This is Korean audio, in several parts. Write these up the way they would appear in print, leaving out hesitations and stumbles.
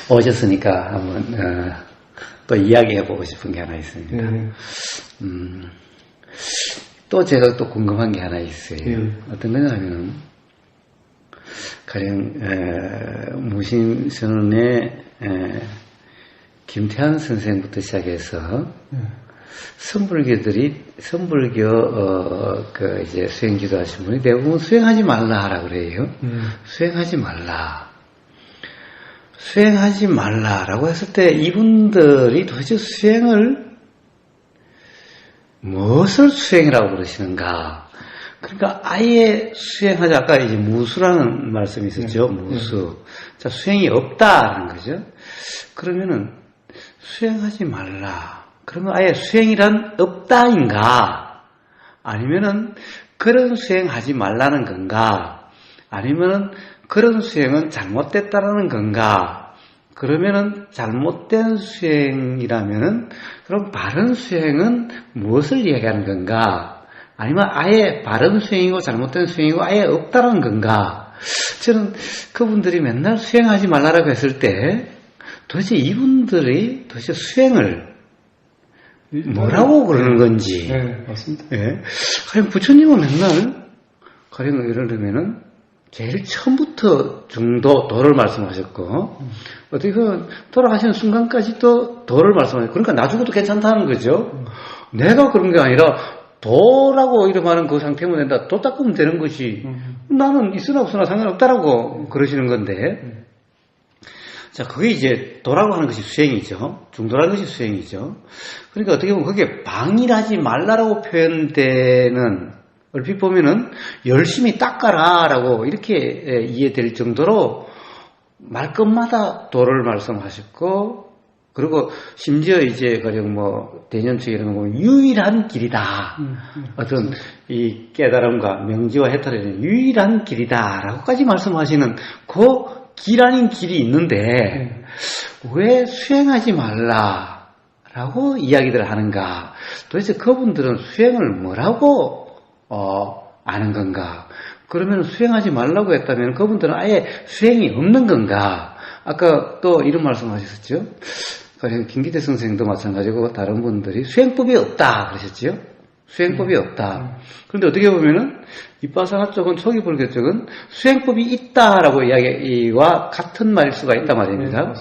오셨으니까 한번 또 이야기해보고 싶은 게 하나 있습니다. 또 제가 또 궁금한 게 하나 있어요. 어떤 거냐면 가령 무신선언의 김태환 선생부터 시작해서 선불교 그 이제 수행기도 하신 분이 대부분 수행하지 말라라고 그래요. 수행하지 말라. 수행하지 말라라고 했을 때 이분들이 도대체 무엇을 수행이라고 그러시는가? 그러니까 아예 수행하지, 아까 이제 무수라는 말씀이 있었죠. 무수. 자, 수행이 없다라는 거죠. 그러면은 수행하지 말라. 그러면 아예 수행이란 없다인가? 아니면은 그런 수행하지 말라는 건가? 아니면은 그런 수행은 잘못됐다라는 건가? 그러면은 잘못된 수행이라면은 그럼 바른 수행은 무엇을 이야기하는 건가? 아니면 아예 바른 수행이고 잘못된 수행이고 아예 없다라는 건가? 저는 그분들이 맨날 수행하지 말라라고 했을 때 도대체 이분들이 도대체 수행을 뭐라고 그러는 건지. 네, 맞습니다. 예. 가령 부처님은 맨날, 가령 예를 들면은, 제일 처음부터 도를 말씀하셨고, 어떻게 보면 돌아가시는 순간까지 또 도를 말씀하셨고, 그러니까 나 죽어도 괜찮다는 거죠. 내가 그런 게 아니라, 도라고 이름하는 그 상태면 된다. 도 닦으면 되는 것이, 나는 있으나 없으나 상관없다라고 그러시는 건데, 자, 그게 이제 도라고 하는 것이 수행이죠. 중도라는 것이 수행이죠. 그러니까 어떻게 보면 그게 방일하지 말라라고 표현되는, 얼핏 보면은 열심히 닦아라라고 이렇게 이해될 정도로 말끝마다 도를 말씀하셨고, 그리고 심지어 이제 가령 뭐 대년책 이런 거 보면 유일한 길이다. 어떤 이 깨달음과 명지와 해탈의 유일한 길이다라고까지 말씀하시는 그 길 아닌 길이 있는데 왜 수행하지 말라라고 이야기를 하는가? 도대체 그분들은 수행을 뭐라고 아는 건가? 그러면 수행하지 말라고 했다면 그분들은 아예 수행이 없는 건가? 아까 또 이런 말씀하셨었죠? 김기태 선생님도 마찬가지고 다른 분들이 수행법이 없다 그러셨죠? 수행법이 없다. 그런데 어떻게 보면은 이빠사나 쪽은 초기 불교 쪽은 수행법이 있다라고 이야기와 같은 말일 수가 있단 말입니다.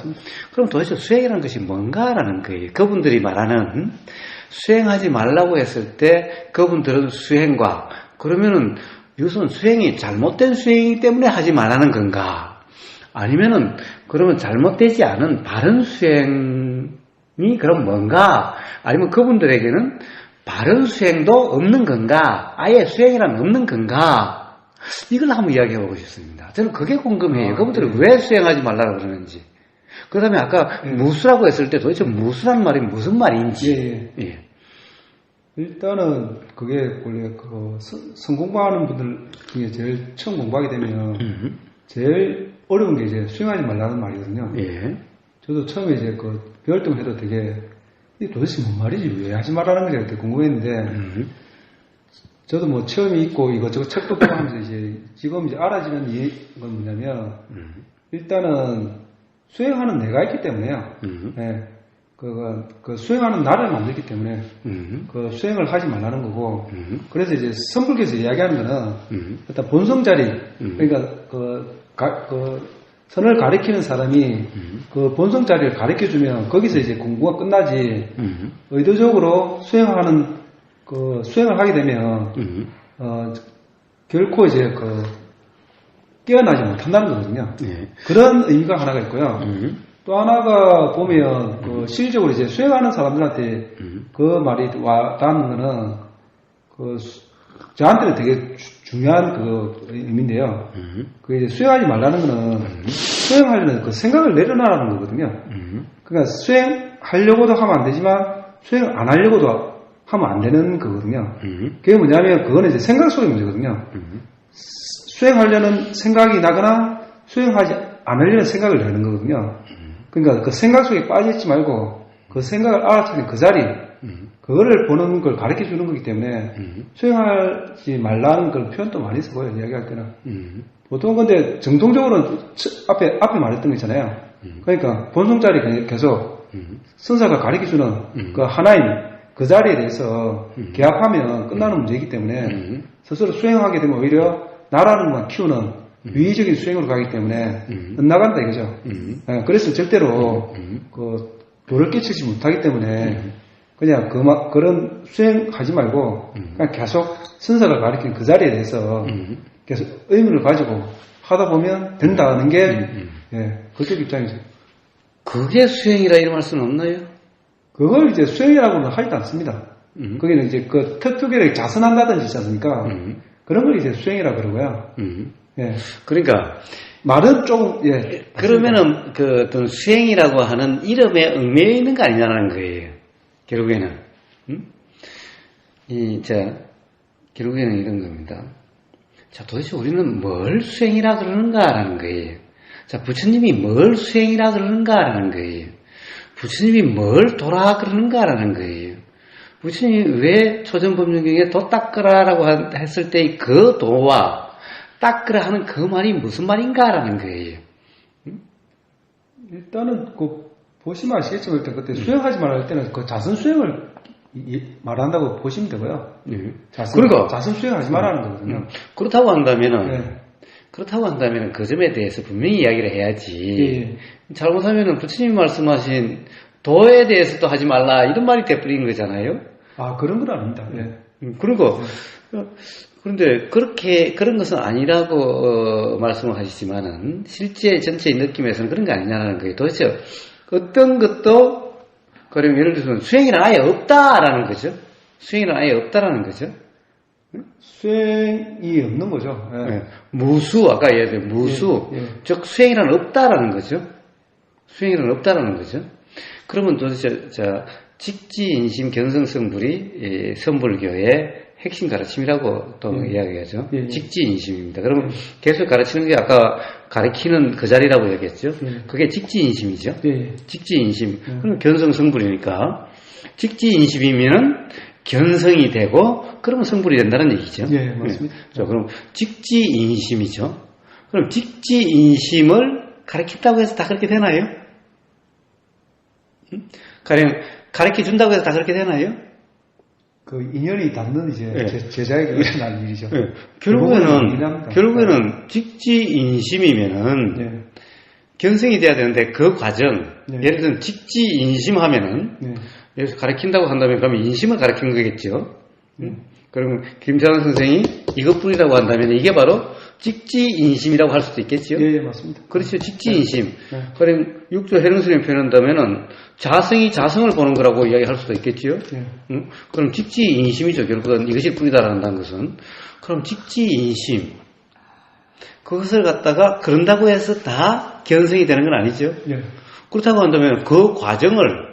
그럼 도대체 수행이라는 것이 뭔가라는 거예요. 그분들이 말하는 수행하지 말라고 했을 때 그분들은 수행과 그러면은 이것은 수행이 잘못된 수행이기 때문에 하지 말라는 건가? 아니면은 그러면 잘못되지 않은 바른 수행이 그럼 뭔가? 아니면 그분들에게는 바른 수행도 없는 건가? 아예 수행이란 없는 건가? 이걸 한번 이야기해보고 싶습니다. 저는 그게 궁금해요. 그분들이 왜 수행하지 말라고 그러는지. 그 다음에 아까 무수라고 했을 때 도대체 무수란 말이 무슨 말인지. 예. 일단은 그게 원래 성공부하는 분들 중에 제일 처음 공부하게 되면 제일 어려운 게 이제 수행하지 말라는 말이거든요. 예. 저도 처음에 이제 배울 때만 해도 되게 이게 도대체 뭔 말이지? 왜 하지 말라는 거지? 이렇게 궁금했는데, 저도 뭐 체험이 있고 이것저것 책도 보고 하면서 이제 지금 이제 알아지는 건 뭐냐면, 일단은 수행하는 내가 있기 때문에요. 네. 그 수행하는 나를 만들기 때문에, 그 수행을 하지 말라는 거고, 그래서 이제 선불교에서 이야기하는 거는, 일단 본성자리, 그러니까 선을 가리키는 사람이 그 본성 자리를 가리켜주면 거기서 이제 공부가 끝나지 의도적으로 수행을 하게 되면 결코 이제 깨어나지 못한다는 거거든요. 그런 의미가 하나가 있고요. 또 하나가 보면 실질적으로 이제 수행하는 사람들한테 그 말이 와 닿는 거는 저한테는 되게 중요한 의미인데요. 그 이제 수행하지 말라는 거는 수행하려는 그 생각을 내려놔라는 거거든요. 그러니까 수행하려고도 하면 안 되지만 수행 안 하려고도 하면 안 되는 거거든요. 그게 뭐냐면 그거는 이제 생각 속의 문제거든요. 수행하려는 생각이 나거나 수행하지 않으려는 생각을 내는 거거든요. 그러니까 그 생각 속에 빠져있지 말고 그 생각을 알아차린 그 자리 그거를 보는 걸 가르쳐 주는 거기 때문에 수행하지 말라는 걸 표현도 많이 쓰고요. 이야기할 때는. 보통 근데 정통적으로는 앞에 말했던 거 있잖아요. 그러니까 본성자리 계속 선사가 가르쳐주는 그 하나인 그 자리에 대해서 개합하면 끝나는 문제이기 때문에 스스로 수행하게 되면 오히려 나라는 것만 키우는 유의적인 수행으로 가기 때문에 엇나간다 이거죠. 예, 그래서 절대로 그 도를 끼치지 못하기 때문에 그냥 그런 수행하지 말고 그냥 계속 선사가 가르친 그 자리에 대해서 계속 의미를 가지고 하다 보면 된다는 게 예, 그쪽 입장이죠. 그게 수행이라 이름할 수는 없나요? 그걸 이제 수행이라고는 하지도 않습니다. 거기는 이제 그 특별히 자선한다든지 있지 않습니까? 그런 걸 이제 수행이라 그러고요. 예. 그러니까 말은 조금 예. 그러면은 그 어떤 수행이라고 하는 이름에 얽매여 있는 거 아니냐는 거예요. 결국에는 결국에는 이런 겁니다. 자, 도대체 우리는 뭘 수행이라 그러는가라는 거예요. 자, 부처님이 뭘 수행이라 그러는가라는 거예요. 부처님이 뭘 도라 그러는가라는 거예요. 부처님이 왜 초전법륜경에 도 닦으라라고 했을 때 그 도와 닦으라 하는 그 말이 무슨 말인가라는 거예요. 일단은 그 보시면 아시겠지만 일단 그때 수행하지 말할 때는 그 자선 수행을 말한다고 보시면 되고요. 그러니까 자선 수행하지 말라는 거거든요. 그렇다고 한다면은 그 점에 대해서 분명히 이야기를 해야지. 잘못하면은 부처님이 말씀하신 도에 대해서도 하지 말라 이런 말이 돼버리는 거잖아요. 아, 그런 건 아닙니다. 예. 그런데 그런 것은 아니라고 말씀을 하시지만은 실제 전체의 느낌에서는 그런 게 아니냐는 거예요. 도대체 어떤 것도 그럼 예를 들어서 수행이는 아예 없다라는 거죠. 수행이는 아예 없다라는 거죠. 수행이 없는 거죠. 예. 네. 무수, 아까 얘기했던 무수, 즉 수행이란 없다라는 거죠. 수행이란 없다라는 거죠. 그러면 도대체 직지인심 견성성불이 선불교의 핵심 가르침이라고 또 이야기하죠. 직지인심입니다. 그러면 계속 가르치는 게 아까 가르치는 그 자리라고 얘기했죠. 그게 직지인심이죠. 직지인심. 그럼 견성성불이니까 직지인심이면은 견성이 되고 그러면 성불이 된다는 얘기죠. 예, 맞습니다. 자, 그럼 직지인심이죠. 그럼 직지인심을 가르친다고 해서 다 그렇게 되나요? 가르쳐 준다고 해서 다 그렇게 되나요? 그 인연이 닿는 이제 제자에게 일어난 일이죠. 결국에는 직지인심이면은 견성이 돼야 되는데 그 과정, 예를 들면 직지인심하면은 여기서 가르친다고 한다면 그러면 인심을 가르친 거겠죠. 그러면 김찬원 선생이 이것뿐이라고 한다면 이게 바로 직지인심이라고 할 수도 있겠죠. 예, 맞습니다. 그렇죠. 직지인심. 그럼 육조 해능스님 표현한다면은 자성이 자성을 보는 거라고 이야기할 수도 있겠죠. 그럼 직지인심이죠. 결국은 이것이 뿐이다라는 것은. 그럼 직지인심. 그것을 갖다가 그런다고 해서 다 견성이 되는 건 아니죠. 그렇다고 한다면 그 과정을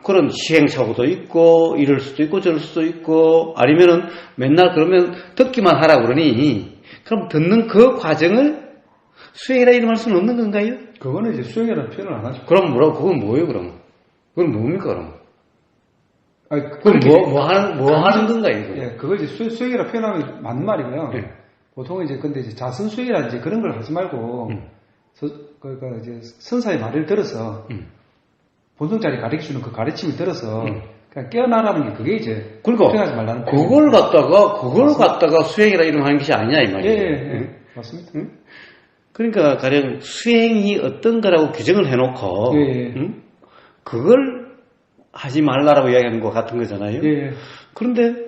그런 시행착오도 있고 이럴 수도 있고 저럴 수도 있고 아니면은 맨날 그러면 듣기만 하라 그러니 그럼 듣는 그 과정을 수행이라 이름할 수는 없는 건가요? 그거는 이제 수행이라는 표현을 안 하죠. 그럼 그건 뭐예요 그럼? 그건 뭡니까 그럼? 아니, 그럼 뭐 하는 건가요? 이거? 예, 그걸 이제 수행이라 표현하면 맞는 말이고요. 보통 이제 근데 이제 자선 수행이라 이제 그런 걸 하지 말고 그러니까 이제 선사의 말을 들어서 본성자리 가르쳐주는 그 가르침을 들어서 그냥 깨어나라는 게 그게 이제 수행하지 말라는 그걸 갖다가 수행이라 이름하는 것이 아니냐 이 말이에요. 예, 맞습니다. 그러니까 가령 수행이 어떤 거라고 규정을 해놓고 그걸 하지 말라라고 이야기하는 것 같은 거잖아요. 그런데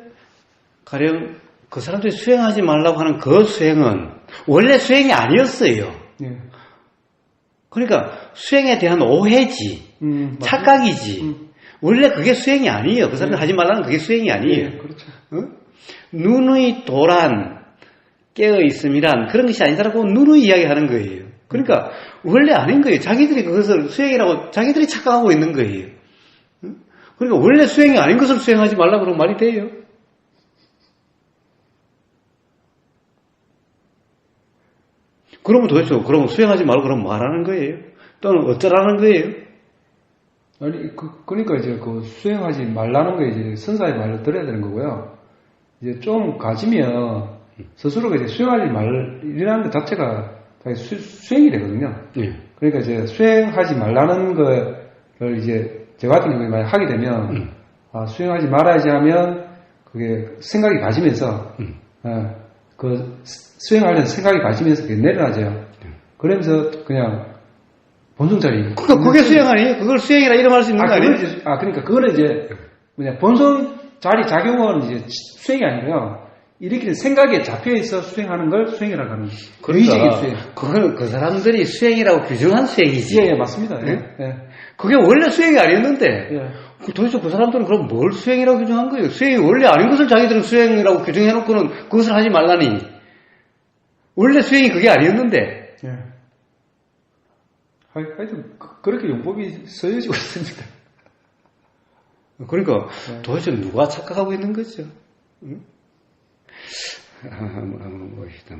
가령 그 사람들이 수행하지 말라고 하는 그 수행은 원래 수행이 아니었어요. 그러니까 수행에 대한 오해지, 착각이지. 원래 그게 수행이 아니에요. 그 사람들 하지 말라는 그게 수행이 아니에요. 그렇죠. 눈의 도란 깨어 있음이란 그런 것이 아니다라고 누누이 이야기하는 거예요. 그러니까 원래 아닌 거예요. 자기들이 그것을 수행이라고 자기들이 착각하고 있는 거예요. 그러니까 원래 수행이 아닌 것을 수행하지 말라고 그런 말이 돼요. 그러면 도대체 그럼 수행하지 말고 그럼 뭐 하라는 거예요? 또는 어쩌라는 거예요? 아니 그러니까 이제 그 수행하지 말라는 거 이제 선사의 말을 들어야 되는 거고요. 이제 좀 가지면 스스로가 이제 수행하지 말이라는 것 자체가 수행이 되거든요. 예. 그러니까 이제 수행하지 말라는 거를 이제 저 같은 경우에 만약 하게 되면 수행하지 말아야지 하면 그게 생각이 가지면서 그 수행하려는 생각이 가지면서 그게 내려놔져요. 그러면서 그냥 본성 자리. 그게 수행 아니에요? 그걸 수행이라 이름할 수 있는 거 아니에요? 그러니까 그거는 이제 뭐냐 본성 자리 작용은 이제 수행이 아니고요. 이렇게 생각에 잡혀있어 수행하는 걸 수행이라고 하는 거예요. 의식의 수행. 그거는 그 사람들이 수행이라고 규정한 수행이지. 예, 맞습니다. 예. 예. 그게 원래 수행이 아니었는데 예. 도대체 그 사람들은 그럼 뭘 수행이라고 규정한 거예요? 수행이 원래 아닌 것을 자기들은 수행이라고 규정해놓고는 그것을 하지 말라니. 원래 수행이 그게 아니었는데. 예. 하여튼 그렇게 용법이 써여지고 있습니다. 그러니까 도대체 누가 착각하고 있는 거죠? 응? 한번 봅시다.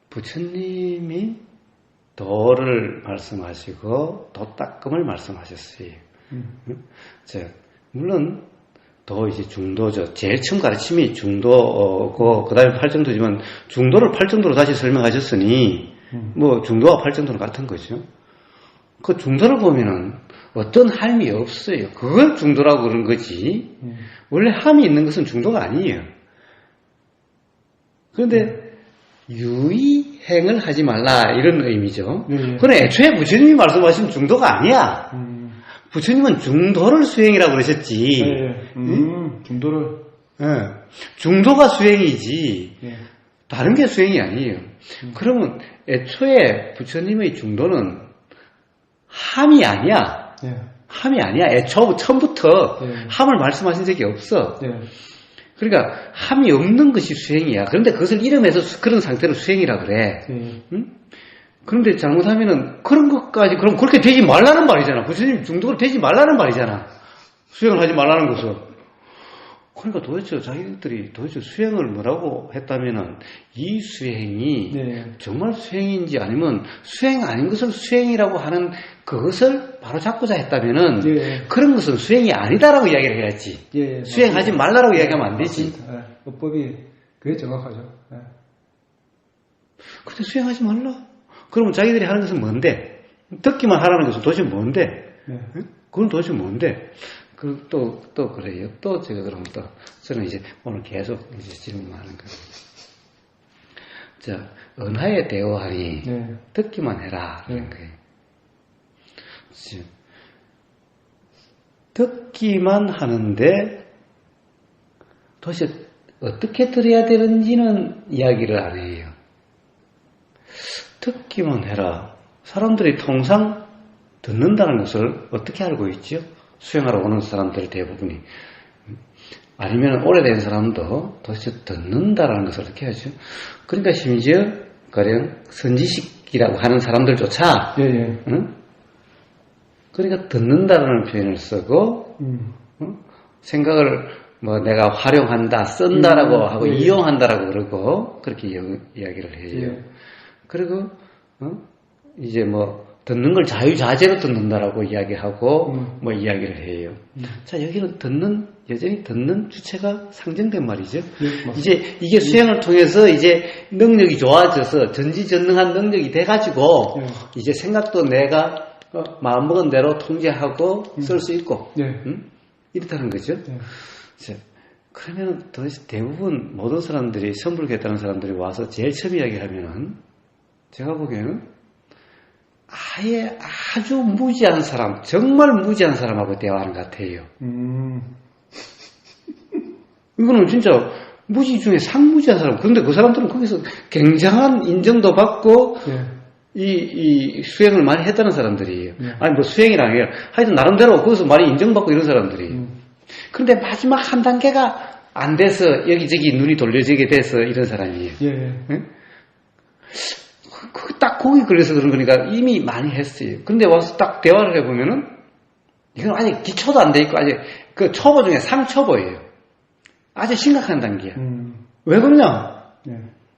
부처님이 도를 말씀하시고 도닦음을 말씀하셨어요. 물론 도 이제 중도죠. 제일 처음 가르침이 중도고 그 다음에 팔정도지만 중도를 팔정도로 다시 설명하셨으니 뭐 중도와 팔정도는 같은 거죠. 그 중도를 보면은 어떤 함이 없어요. 그걸 중도라고 그러는 거지. 원래 함이 있는 것은 중도가 아니에요. 그런데 유의행을 하지 말라 이런 의미죠. 그건 애초에 부처님이 말씀하신 중도가 아니야. 부처님은 중도를 수행이라고 그러셨지. 중도를. 예. 중도가 수행이지. 예. 다른 게 수행이 아니에요. 그러면 애초에 부처님의 중도는 함이 아니야. 예. 함이 아니야. 처음부터 예. 함을 말씀하신 적이 없어. 예. 그러니까 함이 없는 것이 수행이야. 그런데 그것을 이름해서 그런 상태로 수행이라 그래. 응? 그런데 잘못하면은 그런 것까지 그럼 그렇게 되지 말라는 말이잖아. 부처님 중독을 되지 말라는 말이잖아. 수행을 하지 말라는 것은. 그러니까 도대체 자기들이 도대체 수행을 뭐라고 했다면은 이 수행이 정말 수행인지 아니면 수행 아닌 것을 수행이라고 하는 그것을 바로 잡고자 했다면은 그런 것은 수행이 아니다라고 이야기를 해야지. 수행하지 말라라고 이야기하면 안 되지. 법이 그게 정확하죠. 근데 수행하지 말라. 그러면 자기들이 하는 것은 뭔데? 듣기만 하라는 것은 도대체 뭔데? 그건 도대체 뭔데? 또 그래요. 또 제가 그러면 또 저는 이제 오늘 계속 이제 질문하는 거예요. 자, 은하에 대오하니 듣기만 해라 하는 거예요. 지금 듣기만 하는데 도대체 어떻게 들어야 되는지는 이야기를 안 해요. 듣기만 해라. 사람들이 통상 듣는다는 것을 어떻게 알고 있죠? 수행하러 오는 사람들 대부분이. 아니면 오래된 사람도 도대체 듣는다라는 것을 어떻게 하죠? 그러니까 심지어 가령 선지식이라고 하는 사람들조차 응? 그러니까 듣는다라는 표현을 쓰고 생각을 뭐 내가 활용한다, 쓴다라고 하고 이용한다라고 그러고 그렇게 이야기를 해요. 그리고 이제 뭐 듣는 걸 자유자재로 듣는다라고 이야기하고 뭐 이야기를 해요. 자, 여기는 여전히 듣는 주체가 상정된 말이죠. 이제 이게 수행을 통해서 이제 능력이 좋아져서 전지전능한 능력이 돼가지고 이제 생각도 내가 마음먹은 대로 통제하고 쓸 수 있고 이렇다는 거죠. 자, 그러면 도대체 대부분 모든 사람들이 선불겠다는 사람들이 와서 제일 처음 이야기하면은 제가 보기에는 아예 아주 무지한 사람, 정말 무지한 사람하고 대화하는 것 같아요. 이거는 진짜 무지 중에 상무지한 사람. 그런데 그 사람들은 거기서 굉장한 인정도 받고 이 수행을 많이 했다는 사람들이에요. 아니 뭐 수행이라는 게 하여튼 나름대로 거기서 많이 인정받고 이런 사람들이에요. 그런데 마지막 한 단계가 안 돼서 여기저기 눈이 돌려지게 돼서 이런 사람이에요. 딱 거기 걸려서 그런 거니까 이미 많이 했어요. 근데 와서 딱 대화를 해보면은 이건 아직 기초도 안 돼 있고 아직 그 초보 중에 상초보예요. 아주 심각한 단계야. 왜 그러냐?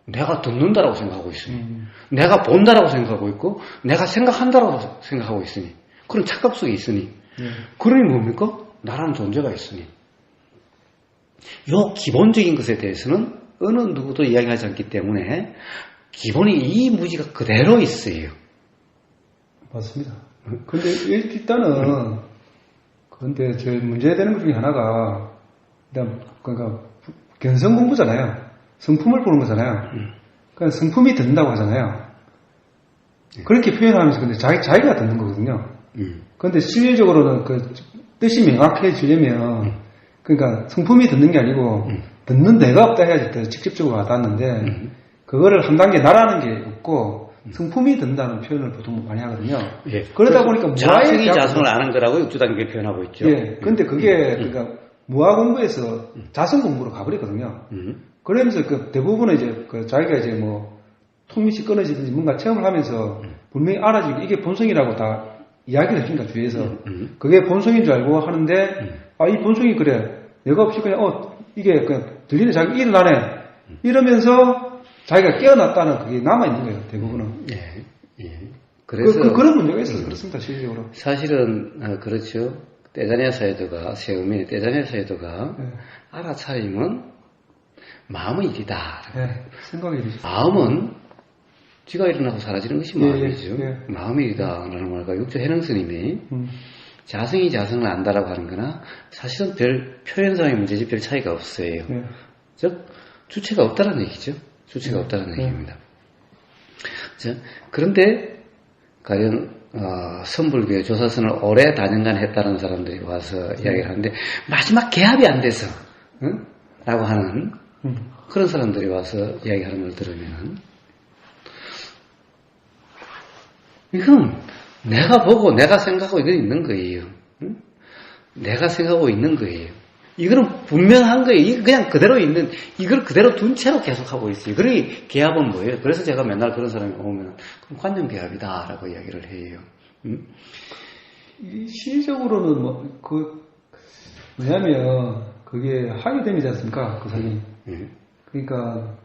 내가 듣는다라고 생각하고 있으니 내가 본다라고 생각하고 있고 내가 생각한다라고 생각하고 있으니 그런 착각 속에 있으니 그러니 뭡니까? 나라는 존재가 있으니 요 기본적인 것에 대해서는 어느 누구도 이야기하지 않기 때문에 기본이 이 무지가 그대로 있어요. 맞습니다. 근데 일단은 근데 제일 문제되는 것 중에 하나가 일단 그러니까 견성 공부잖아요. 성품을 보는 거잖아요. 그러니까 성품이 듣는다고 하잖아요. 그렇게 표현하면서 근데 자기가 듣는 거거든요. 그런데 실질적으로는 그 뜻이 명확해지려면 그러니까 성품이 듣는 게 아니고 듣는 데가 없다 해야지 더 직접적으로 와닿는데 그거를 한 단계 나라는 게 없고 성품이 든다는 표현을 보통 많이 하거든요. 예. 그러다 보니까 자성이 자성을 아는 거라고 육주단계에 표현하고 있죠. 예. 근데 그게 그러니까 무화 공부에서 자성 공부로 가버렸거든요. 그러면서 그 대부분은 이제 그 자기가 이제 뭐 통미시 끊어지든지 뭔가 체험을 하면서 분명히 알아지고 이게 본성이라고 다 이야기를 해준다 주위에서 그게 본성인 줄 알고 하는데 아 이 본성이 그래 내가 없이 그냥 이게 그냥 들리는 자기 일어나네 이러면서 자기가 깨어났다는 그게 남아있는 거예요, 대부분은. 예. 그래서. 그런 문제가 있어서 그렇습니다, 실질적으로. 사실은, 그렇죠. 떼자네 사이도가, 세우민의 떼자네 사이도가, 네. 알아차림은 마음의 일이다. 네, 생각의 일이죠. 마음은 지가 일어나고 사라지는 것이 마음이죠. 예. 마음의 일이다라는 말과 육조 해능 스님이 자성이 자성을 안다라고 하는 거나 사실은 별 표현상의 문제지 별 차이가 없어요. 예. 즉, 주체가 없다는 얘기죠. 주체가 없다는 얘기입니다. 자, 그런데 가령 선불교의 조사선을 오래 다년간 했다는 사람들이 와서 이야기를 하는데 마지막 개합이 안 돼서 라고 하는 그런 사람들이 와서 이야기하는 걸 들으면 이건 내가 보고 내가 생각하고 이건 있는 거예요. 내가 생각하고 있는 거예요. 이거는 분명한 거예요. 이거 그냥 그대로 있는, 이걸 그대로 둔 채로 계속 하고 있어요. 그러니 개합은 뭐예요? 그래서 제가 맨날 그런 사람이 오면, 그럼 관념 개합이다. 라고 이야기를 해요. 시적으로는 뭐냐면, 그게 하게 됨이지 않습니까? 그 사람이. 그러니까,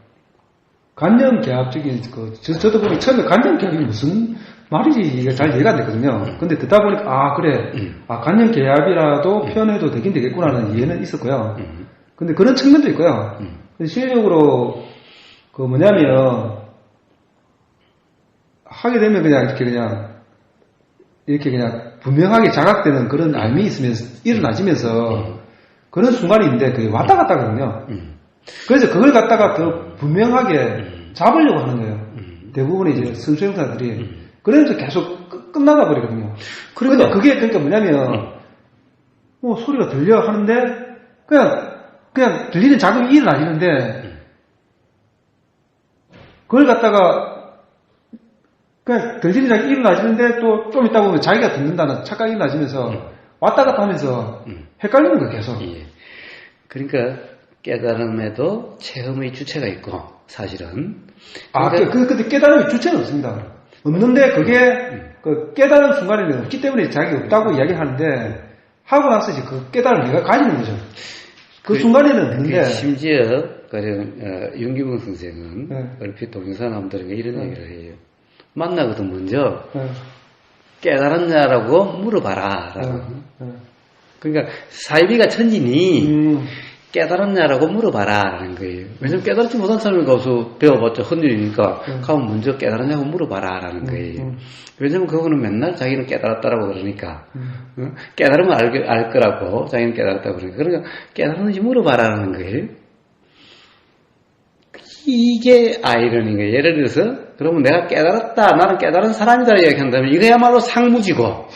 관념 개합적인, 저도 보면 처음에 관념 개합이 무슨 말이지, 이게 잘 이해가 안 됐거든요. 근데 듣다 보니까, 그래. 관념 개합이라도 표현해도 되긴 되겠구나는 이해는 있었고요. 근데 그런 측면도 있고요. 근데 실질적으로, 하게 되면 이렇게 그냥 분명하게 자각되는 그런 알미 있으면서, 일어나지면서, 그런 순간이 있는데, 그게 왔다 갔다 하거든요. 그래서 그걸 갖다가 더 분명하게 잡으려고 하는 거예요. 대부분의 이제 선수행사들이. 그러면서 계속 끝나가 버리거든요. 그러니까 그게 뭐냐면, 소리가 들려 하는데, 그냥 들리는 자극이 일어나지는데, 그걸 갖다가, 그냥 들리는 자극이 일어나지는데, 또 좀 있다 보면 자기가 듣는다는 착각이 일어나지면서, 왔다 갔다 하면서, 헷갈리는 거예요, 계속. 예. 그러니까, 깨달음에도 체험의 주체가 있고, 사실은. 근데 깨달음의 주체는 없습니다. 없는데 그게 그 깨달은 순간에는 없기 때문에 자기가 없다고 이야기하는데 하고 나서 이제 그 깨달음을 내가 가지는 거죠. 그 순간에는 없는데 심지어 윤기봉 선생은 얼핏 동영상남들에게 이런 얘기를 해요. 만나거든 먼저 깨달았냐라고 물어봐라 라고. 그러니까 사이비가 천지니 깨달았냐라고 물어봐라라는 거예요. 왜냐면 깨달지 못한 사람이 가서 배워봤자 헌일이니까 가면 먼저 깨달았냐고 물어봐라라는 거예요. 왜냐면 그거는 맨날 자기는 깨달았다라고 그러니까 깨달으면 알 거라고 자기는 깨달았다고 그러니까 그러니까 깨달았는지 물어봐라라는 거예요. 이게 아이러니인 거예요. 예를 들어서 그러면 내가 깨달았다, 나는 깨달은 사람이다 이야기한다면 이거야말로 상무지고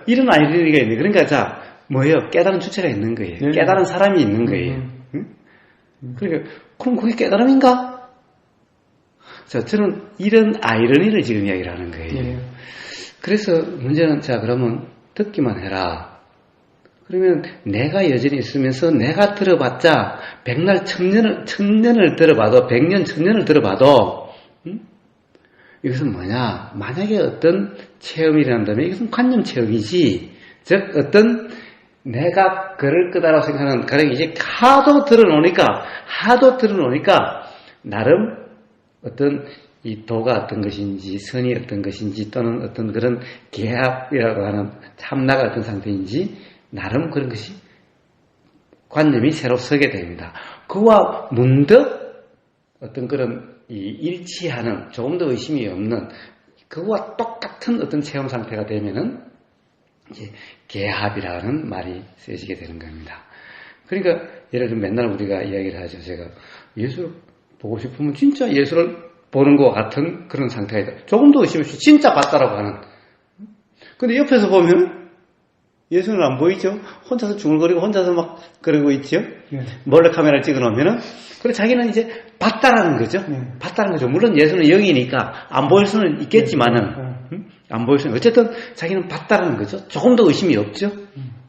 이런 아이러니가 있네. 그러니까 뭐예요? 깨달은 주체가 있는 거예요. 깨달은 사람이 있는 거예요. 그러니까 그럼 그게 깨달음인가? 저는 이런 아이러니를 지금 이야기를 하는 거예요. 그래서 문제는 그러면 듣기만 해라. 그러면 내가 여전히 있으면서 내가 들어봤자 백날 천년을 들어봐도 백년 천년을 들어봐도 이것은 뭐냐? 만약에 어떤 체험이란다면 이것은 관념 체험이지. 즉 어떤 내가 그럴 거다라고 생각하는 가령 이제 하도 들어놓으니까 나름 어떤 이 도가 어떤 것인지 선이 어떤 것인지 또는 어떤 그런 계합이라고 하는 참나가 어떤 상태인지 나름 그런 것이 관념이 새로 서게 됩니다. 그와 문득 어떤 그런 일치하는 조금 더 의심이 없는 그와 똑같은 어떤 체험 상태가 되면은 이제 개합이라는 말이 쓰여지게 되는 겁니다. 그러니까 예를 들면 맨날 우리가 이야기를 하죠. 제가 예수를 보고 싶으면 진짜 예수를 보는 것과 같은 그런 상태가 조금 더 의심 없이 진짜 봤다라고 하는. 근데 옆에서 보면 예수는 안 보이죠? 혼자서 중얼거리고 혼자서 막 그러고 있죠? 예. 몰래 카메라를 찍어 놓으면은. 그리고 자기는 이제 봤다라는 거죠? 봤다는 거죠. 물론 예수는 영이니까 안 보일 수는 있겠지만은, 안 보일 수는, 어쨌든 자기는 봤다라는 거죠. 조금 더 의심이 없죠?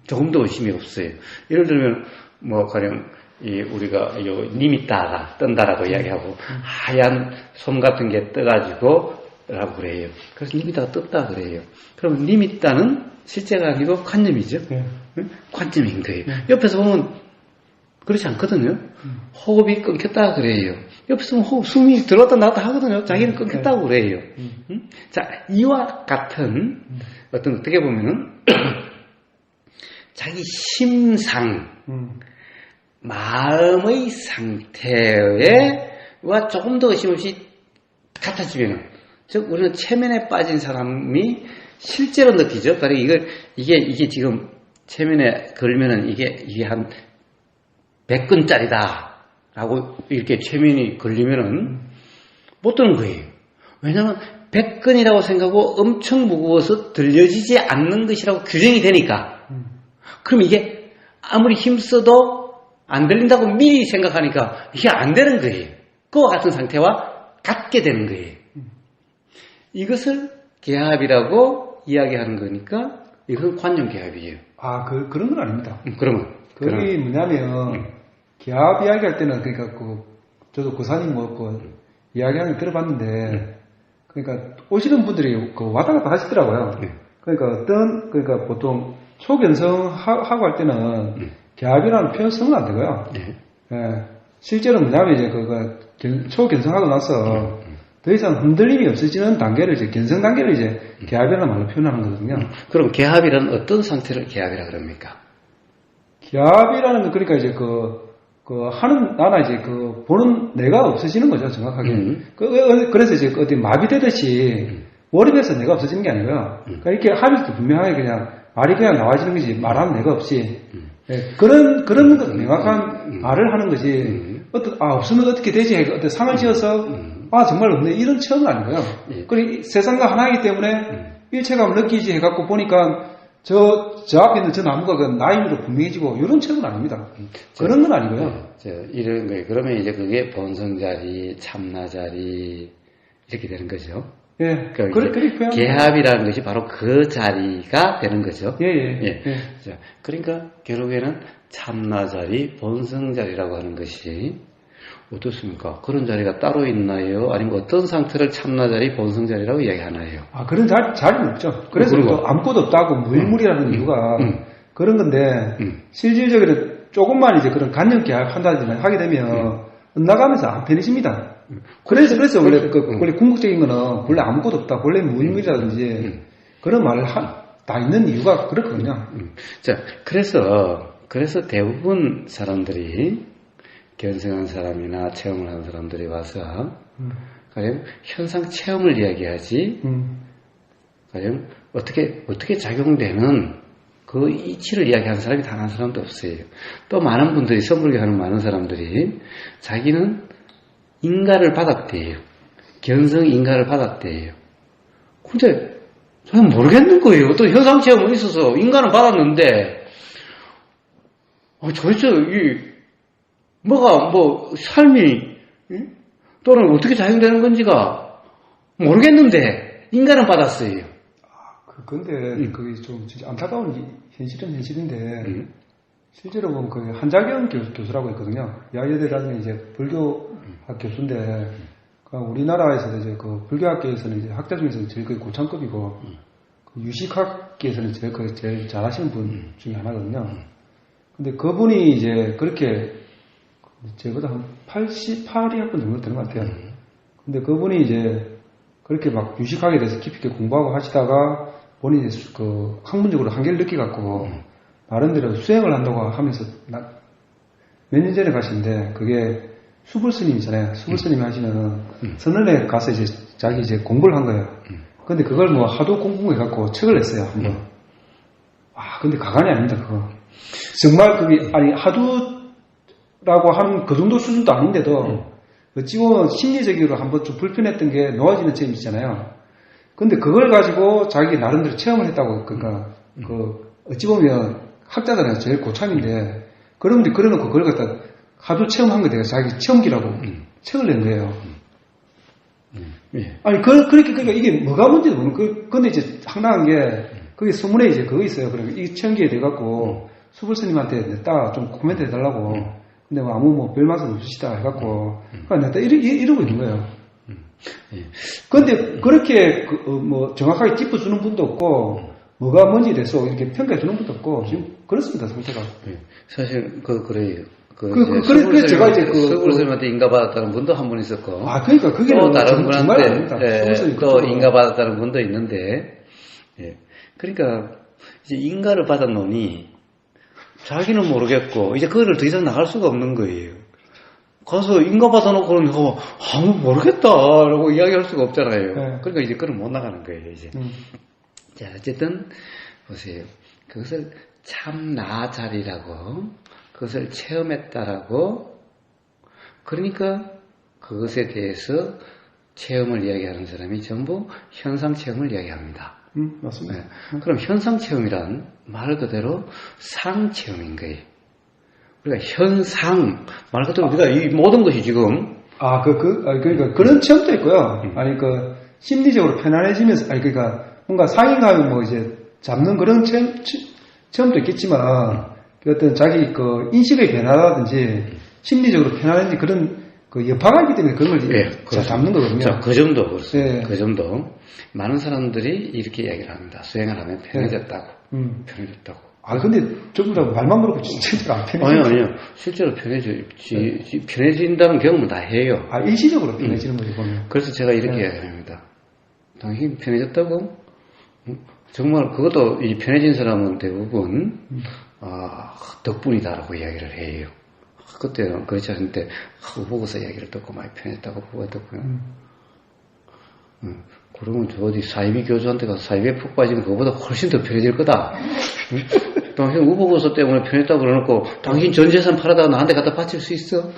조금 더 의심이 없어요. 예를 들면, 뭐, 가령, 우리가 님 있다가 뜬다라고 이야기하고, 하얀 솜 같은 게 떠가지고, 라고 그래요. 그래서 님 있다가 떴다 그래요. 그러면 님 있다는 실제가 아니고 관념이죠. 관념인 거예요. 옆에서 보면 그렇지 않거든요. 호흡이 끊겼다 그래요. 옆에서 보면 숨이 들어왔다 나왔다 하거든요. 자기는 끊겼다고 그래요. 자, 이와 같은 어떻게 보면은 자기 심상, 마음의 상태와 조금 더 의심 없이 같아지면은, 즉 우리는 체면에 빠진 사람이 실제로 느끼죠. 그러니까 이게 지금 체면에 걸면은 이게 한 100근짜리다 라고 이렇게 체면이 걸리면은 못 드는 거예요. 왜냐하면 100근이라고 생각하고 엄청 무거워서 들려지지 않는 것이라고 규정이 되니까. 그럼 이게 아무리 힘써도 안 들린다고 미리 생각하니까 이게 안 되는 거예요. 그와 같은 상태와 같게 되는 거예요. 이것을 개합이라고 이야기하는 거니까 이건 관념 개합이에요. 아, 그런 건 아닙니다. 그러면 그게 뭐냐면 개합 이야기할 때는 그러니까 저도 고사님 이야기하는 거 들어봤는데 그러니까 오시는 분들이 왔다 갔다 하시더라고요. 그러니까 그러니까 보통 초견성하고 할 때는 개합이라는 표현 쓰면 안 되고요. 예, 실제로 뭐냐면 이제 초견성하고 나서 더 이상 흔들림이 없어지는 단계를 이제 견성 단계를 이제 개합이라는 말로 표현하는 거거든요. 그럼 개합이란 어떤 상태를 개합이라 그럽니까? 개합이라는 건 그러니까 이제 하는 나나 이제 보는 내가 없어지는 거죠, 정확하게. 그래서 이제 어디 마비되듯이 몰입해서 내가 없어지는 게 아니고요. 그러니까 이렇게 하면서 분명하게 그냥 말이 그냥 나와지는 거지, 말하는 내가 없이. 예, 그런 명확한 말을 하는 거지. 없으면 어떻게 되지? 어떤 상을 지어서, 정말 없네. 이런 체험은 아니고요. 그리고 세상과 하나이기 때문에 일체감을 느끼지 해갖고 보니까 저 앞에 있는 저 나무가 나임으로 분명해지고, 이런 체험은 아닙니다. 그런 건 아니고요. 이런 거예요. 그러면 이제 그게 본성자리, 참나자리, 이렇게 되는 거죠. 예. 그렇게 개합이라는 것이 바로 그 자리가 되는 거죠. 예. 자, 그러니까 결국에는 참나자리, 본성자리라고 하는 것이 어떻습니까? 그런 자리가 따로 있나요? 아니면 어떤 상태를 참나자리, 본성자리라고 이야기하나요? 그런 자리는 없죠. 그래서 또 아무것도 없다고 무일물이라는 이유가 그런 건데 실질적으로 조금만 이제 그런 간접 개합한다든지 하게 되면 나가면서 안 편해집니다. 그래서 원래 원래 궁극적인 거는 원래 아무것도 없다, 원래 무일물이라든지 그런 말을 다 있는 이유가 그렇거든요. 자, 그래서 대부분 사람들이 견성한 사람이나 체험을 하는 사람들이 와서 가령 현상 체험을 이야기하지, 가령 어떻게 작용되는 그 이치를 이야기하는 사람이 단 한 사람도 없어요. 또 많은 분들이 선불교하는 많은 사람들이 자기는 인가를 받았대요. 견성 인가를 받았대요. 근데 저는 모르겠는 거예요. 또 현상 체험은 있어서 인가는 받았는데 도대체 삶이 또는 어떻게 작용되는 건지가 모르겠는데 인가는 받았어요. 근데 그게 좀 진짜 안타까운 현실인데 실제로 보면 그 한자경 교수라고 있거든요. 야여대 다니는 이제 불교학 교수인데 우리나라에서 이제 그 불교학계에서는 이제 학자 중에서 제일 고참급이고 유식학계에서는 제일 잘하시는 분 중에 하나거든요. 근데 그분이 이제 그렇게 제보다 한 88학번 정도 되는 것 같아요. 근데 그분이 이제 그렇게 막 유식학에 대해서 깊이 있게 공부하고 하시다가 본인이 학문적으로 한계를 느끼갖고 말한 대로 수행을 한다고 하면서 몇 년 전에 가시는데 그게 수불 스님이잖아요. 수불 스님이 하시면 선원에 가서 이제 자기 이제 공부를 한 거예요. 근데 그걸 뭐 하도 공부해갖고 책을 냈어요. 한번. 근데 가관이 아닙니다. 그거. 정말 그게 아니 하도라고 하는 그 정도 수준도 아닌데도 어찌 보면 심리적으로 한번 좀 불편했던 게 놓아지는 점이 있잖아요. 근데 그걸 가지고 자기 나름대로 체험을 했다고. 그러니까 그 어찌 보면 학자들은 제일 고참인데 그런 분들이 그려놓고 그걸 갖다 하도 체험한 거 내가 자기 체험기라고 책을 낸 거예요. 예. 아니 그러니까 이게 뭐가 문제도 모르는. 근데 이제 황당한 게 그게 소문에 이제 그거 있어요. 그러니까 이 체험기에 돼갖고 수불 스님한테 냈다 좀 코멘트 해달라고. 근데 뭐 아무 뭐 별 말씀 없으시다 해갖고 냈다 이러고 있는 거예요. 예. 근데 그렇게 뭐 정확하게 짚어주는 분도 없고 뭐가 뭔지 대해서 이렇게 평가해주는 분도 없고 지금 그렇습니다 상태가. 예. 사실 그래요. 그래서 제가 이제 수불스님한테 인가받았다는 분도 한 분 있었고, 그러니까 그게 또 다른 분한테 또 인가받았다는 분도 있는데, 예. 그러니까 이제 인가를 받았노니 자기는 모르겠고 이제 그거를 더 이상 나갈 수가 없는 거예요. 가서 인가받아놓고는 아무 모르겠다라고 이야기할 수가 없잖아요. 네. 그러니까 이제 그걸 못 나가는 거예요. 이제. 자, 어쨌든 보세요. 그것을 참나 자리라고, 그것을 체험했다라고, 그러니까 그것에 대해서 체험을 이야기하는 사람이 전부 현상 체험을 이야기합니다. 맞습니다. 네. 그럼 현상 체험이란 말 그대로 상 체험인 거예요. 우리가 현상, 말 그대로 우리가 이 모든 것이 지금 그러니까 그런 체험도 있고요. 아니 심리적으로 편안해지면서 그러니까 뭔가 상인감이 뭐 이제 잡는 그런 체험도 있겠지만 어떤 자기 그 인식의 변화라든지 심리적으로 편안해지 그런 그 여파가 있기 때문에 그런 걸 잡는 거거든요. 자, 그 정도 그렇습니다. 네. 그 정도. 많은 사람들이 이렇게 이야기를 합니다. 수행을 하면 편해졌다고. 편해졌다고. 근데 전부 다 말만 그렇고 진짜 안 편해지죠. 아니요. 실제로 편해진다는 경험을 다 해요. 일시적으로 편해지는 거죠, 보면. 그래서 제가 이렇게 이야기합니다. 당신 편해졌다고? 정말 그것도 이 편해진 사람은 대부분 덕분이다라고 이야기를 해요. 그때는 그렇지 않은데 보고서 이야기를 듣고 많이 편했다고 보고 듣고요. 그러면 저 어디 사이비 교주한테 가서 사이비에 푹 빠지면 그거보다 훨씬 더 편해질 거다. 당신 우보고서 때문에 편했다고 그러놓고 당신 전 재산 팔아다가 나한테 갖다 바칠 수 있어?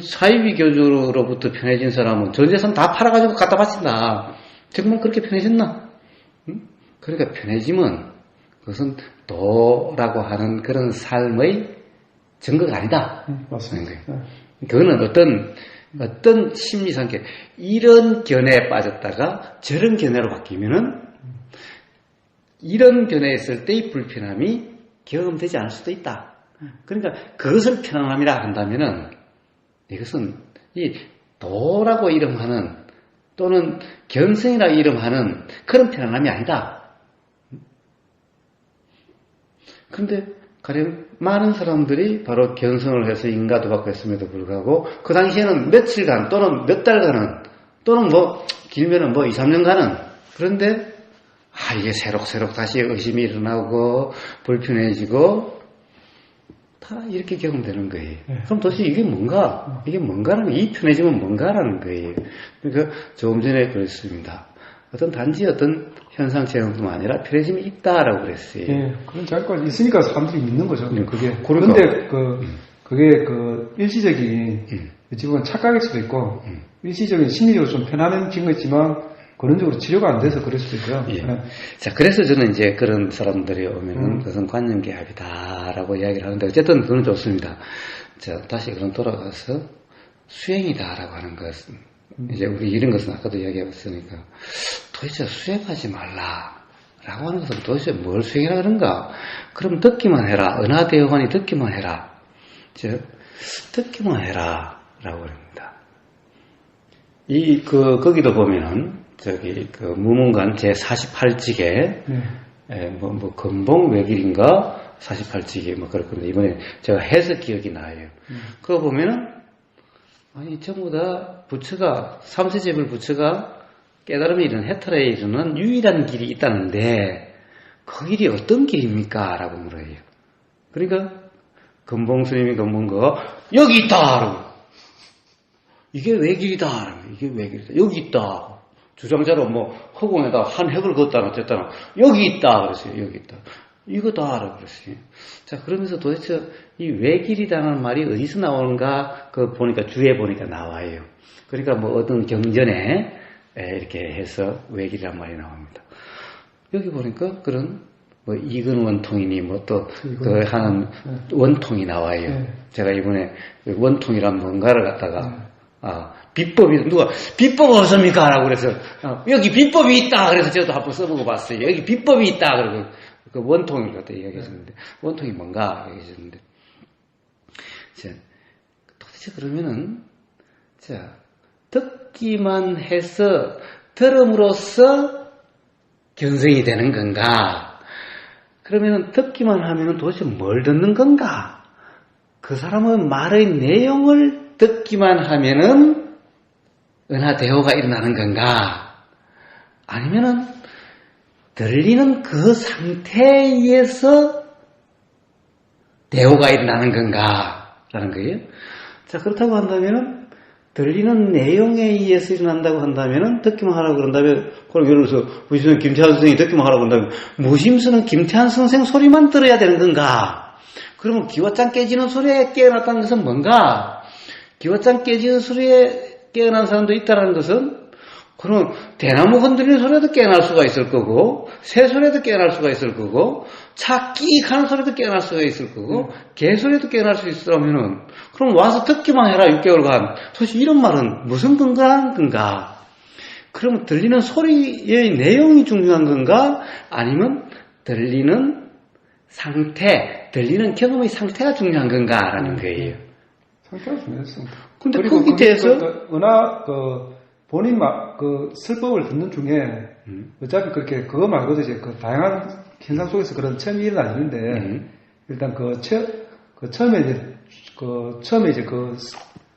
사이비 교주로부터 편해진 사람은 전 재산 다 팔아가지고 갖다 바친다. 정말 그렇게 편해졌나? 그러니까 편해짐은 그것은 도라고 하는 그런 삶의 증거가 아니다. 맞습니다. 그거는 어떤 심리 상태, 이런 견해에 빠졌다가 저런 견해로 바뀌면은 이런 견해에 있을 때의 불편함이 경험되지 않을 수도 있다. 그러니까 그것을 편안함이라 한다면은 이것은 이 도라고 이름하는 또는 견성이라 이름하는 그런 편안함이 아니다. 그런데 가령 많은 사람들이 바로 견성을 해서 인가도 받고 했음에도 불구하고 그 당시에는 며칠간 또는 몇 달간은 또는 뭐 길면은 뭐 2, 3년간은 그런데 이게 새록새록 다시 의심이 일어나고 불편해지고 다 이렇게 경험되는 거예요. 그럼 도대체 이게 뭔가라는 이 편해지면 뭔가라는 거예요. 그러니까 조금 전에 그랬습니다. 단지 어떤 현상 체험뿐만 아니라 편해짐이 있다라고 그랬어요. 그런 자료가 있으니까 사람들이 믿는 거죠. 그런데 그게 일시적인 어찌 보면 착각일 수도 있고 일시적인 심리적으로 좀 편안해진 거 있지만 근원적으로 치료가 안 돼서 그럴 수도 있고요. 자, 그래서 저는 이제 그런 사람들이 오면은 그것은 관념개합이다라고 이야기를 하는데 어쨌든 그건 좋습니다. 자, 다시 그럼 돌아가서 수행이다라고 하는 것은 이제 우리 이런 것은 아까도 이야기해봤으니까 도대체 수행하지 말라라고 하는 것은 도대체 뭘 수행이라 그런가? 그럼 듣기만 해라. 은하대어관이 듣기만 해라. 듣기만 해라라고 합니다. 거기도 보면은 무문관 제48직에 금봉 외길인가 48직에 그렇군요. 이번에 제가 해석 기억이 나요. 그거 보면은 전부 다 부처가 삼세제불 부처가 깨달음에 이르는 해탈에 이르는 유일한 길이 있다는데 그 길이 어떤 길입니까? 라고 물어요. 그러니까 금봉 스님이 금봉 거 여기 있다. 그러고. 이게 외길이다. 이게 외길이다. 여기 있다. 주장자로 뭐 허공에다 한 획을 걷다나 어쨌다나 여기 있다. 그랬어요. 여기 있다. 이거다. 그랬어요. 자, 그러면서 도대체 이 외길이라는 말이 어디서 나오는가 그 보니까 주에 보니까 나와요. 그러니까 뭐 어떤 경전에 이렇게 해서 외길이란 말이 나옵니다. 여기 보니까 그런 뭐 이근 원통이니 뭐 또 그 하는 원통이 나와요. 네. 제가 이번에 원통이란 뭔가를 갖다가 비법이 누가 비법 없습니까? 라고 그래서 여기 비법이 있다. 그래서 저도 한번 써보고 봤어요. 여기 비법이 있다. 그러고 그 원통을 갖다 이야기했었는데 원통이 뭔가 이야기했었는데 자, 도대체 그러면은 자 듣기만 해서 들음으로써 견성이 되는 건가? 그러면은 듣기만 하면은 도대체 뭘 듣는 건가? 그 사람의 말의 내용을 듣기만 하면은 은하대오가 일어나는 건가? 아니면은 들리는 그 상태에 의해서 대오가 일어나는 건가? 라는 거예요. 자, 그렇다고 한다면은 들리는 내용에 의해서 일어난다고 한다면은 듣기만 하라고 그런다면, 그럼 예를 들어서 우리 선생 김태환 선생이 듣기만 하라고 한다면 무심수는 김태환 선생 소리만 들어야 되는 건가? 그러면 기와장 깨지는 소리에 깨어났다는 것은 뭔가? 기와장 깨지는 소리에 깨어난 사람도 있다는 것은 그럼 대나무 흔들리는 소리에도 깨어날 수가 있을 거고 새 소리에도 깨어날 수가 있을 거고 차 끼익 하는 소리도 깨어날 수가 있을 거고 개 소리에도 깨어날 수 있으라면은 그럼 와서 듣기만 해라 6개월간. 도대체 이런 말은 무슨 근거라는 건가? 그러면 들리는 소리의 내용이 중요한 건가? 아니면 들리는 상태, 들리는 경험의 상태가 중요한 건가라는 거예요. 상태가 중요했습니다. 근데 거기에 대해서 은하 본인 그 설법을 듣는 중에 어차피 그렇게 그거 말고도 이제 그 다양한 현상 속에서 그런 체험이 일어나는데 일단 처음에 이제 그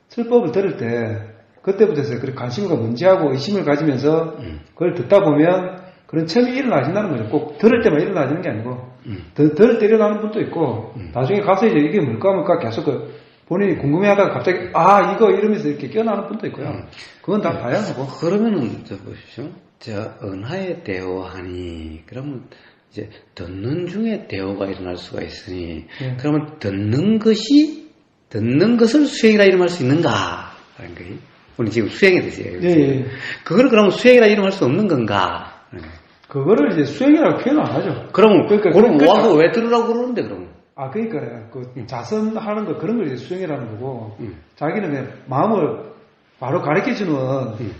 설법을 들을 때 그때부터 해서 그렇게 관심과 문제하고 의심을 가지면서 그걸 듣다 보면 그런 체험이 일어나신다는 거죠. 꼭 들을 때만 일어나지는 게 아니고 들을 때 일어나는 분도 있고 나중에 가서 이제 이게 뭘까 계속 본인이 궁금해하다가 갑자기 이거 이러면서 이렇게 깨어나는 분도 있고요. 그건 다 다양하고. 그러면은 저 보십시오. 저 은하의 대오하니 그러면 이제 듣는 중에 대오가 일어날 수가 있으니 그러면 듣는 것을 수행이라 이름할 수 있는가? 라는 거예요. 우리 지금 수행에 대해서 얘기해요. 그거를 그러면 수행이라 이름할 수 없는 건가? 그거를 이제 수행이라고 표현 안 하죠. 그럼 와서 왜 들으라고 그러는데 그러면? 그러니까요. 그 자선하는 거 그런 걸 이제 수행이라는 거고 자기는 그냥 마음을 바로 가르쳐주는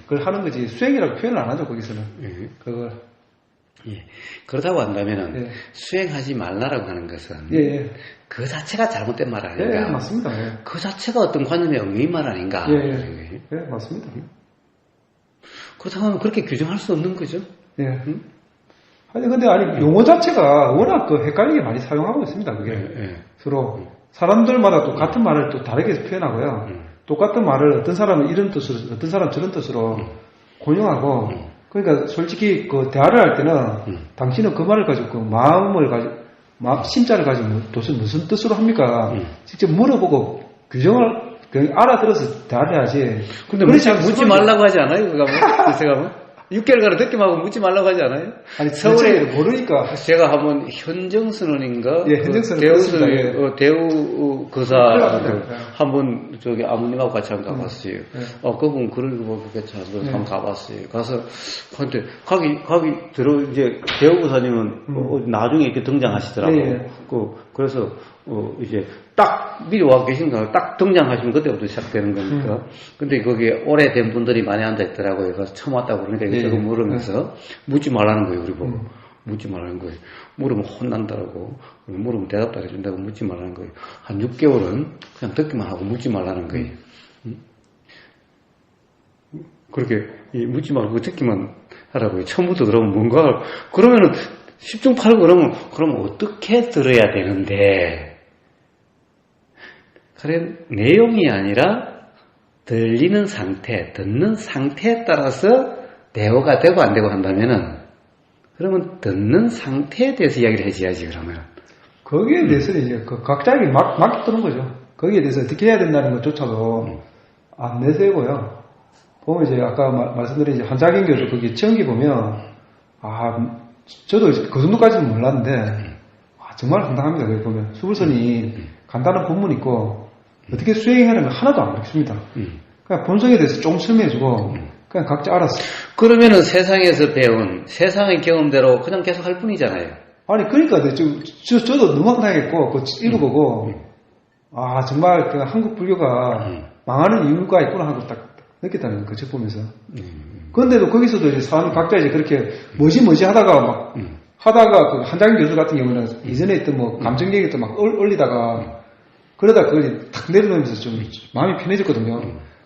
그걸 하는 거지 수행이라고 표현을 안 하죠 거기서는. 그걸. 그렇다고 한다면은 수행하지 말라라고 하는 것은 그 자체가 잘못된 말 아닌가? 맞습니다. 그 자체가 어떤 관념의 엉뚱인 말 아닌가? 맞습니다. 그렇다고 하면 그렇게 규정할 수 없는 거죠? 근데 용어 자체가 워낙 헷갈리게 많이 사용하고 있습니다. 그게 서로 사람들마다 또 같은 말을 또 다르게 표현하고요. 똑같은 말을 어떤 사람은 이런 뜻으로, 어떤 사람은 저런 뜻으로 권용하고. 그러니까 솔직히 그 대화를 할 때는 당신은 그 말을 가지고 그 마음을 가지고 심자를 가지고 무슨 뜻으로 합니까? 직접 물어보고 규정을 알아들어서 대화를 해야지. 근데 묻지 말라고 하지 않아요? 그가 6개월간은 듣기만 하고 묻지 말라고 하지 않아요? 서울에 모르니까. 제가 한번 현정선언인가? 현정선언. 대우 거사 한번 저기 아버님하고 같이 한번 가봤어요. 그분 글을 보고 한번 가봤어요. 가서 근데 가기 들어 이제 대우 거사님은 나중에 이렇게 등장하시더라고요. 그래서 이제 딱 미리 와 계신 거예요. 딱 등장하시면 그때부터 시작되는 거니까. 근데 거기에 오래된 분들이 많이 앉아있더라고요. 그래서 처음 왔다고 그러니까 이것저것 물으면서 묻지 말라는 거예요. 우리 보고. 묻지 말라는 거예요. 물으면 혼난다라고. 물으면 대답도 안 해준다고 묻지 말라는 거예요. 한 6개월은 그냥 듣기만 하고 묻지 말라는 거예요. 그렇게 묻지 말고 듣기만 하라고요. 처음부터 그러면 뭔가 그러면은 10중 8구 그러면 어떻게 들어야 되는데 그래 내용이 아니라 들리는 상태, 듣는 상태에 따라서 대화가 되고 안 되고 한다면은 그러면 듣는 상태에 대해서 이야기를 해줘야지 그러면. 거기에 대해서는 이제 그 각자에게 맡기는 거죠. 거기에 대해서 어떻게 해야 된다는 것조차도 안 내세고요. 보면 이제 아까 말씀드린 이제 한자경 교수 거기 체험기 보면 저도 그 정도까지는 몰랐는데 정말 황당합니다. 거기 보면 수불선이 간단한 본문 있고 어떻게 수행하는 걸 하나도 안 가르칩니다. 그냥 본성에 대해서 조금 설명해주고 그냥 각자 알았어. 그러면은 세상에서 배운 세상의 경험대로 그냥 계속 할 뿐이잖아요. 아니 그러니까 저도 너무 황당했고 그거 읽어보고 정말 그 한국 불교가 망하는 이유가 있구나 하고 딱 느꼈다는 거 책 보면서. 그런데도 거기서도 이제 사람이 각자 이제 그렇게 뭐지 하다가 하다가 그 한장인 교수 같은 경우는 이전에 있던 뭐 감정얘기 또 막 올리다가 그러다 그걸 탁 내려놓으면서 좀 마음이 편해졌거든요.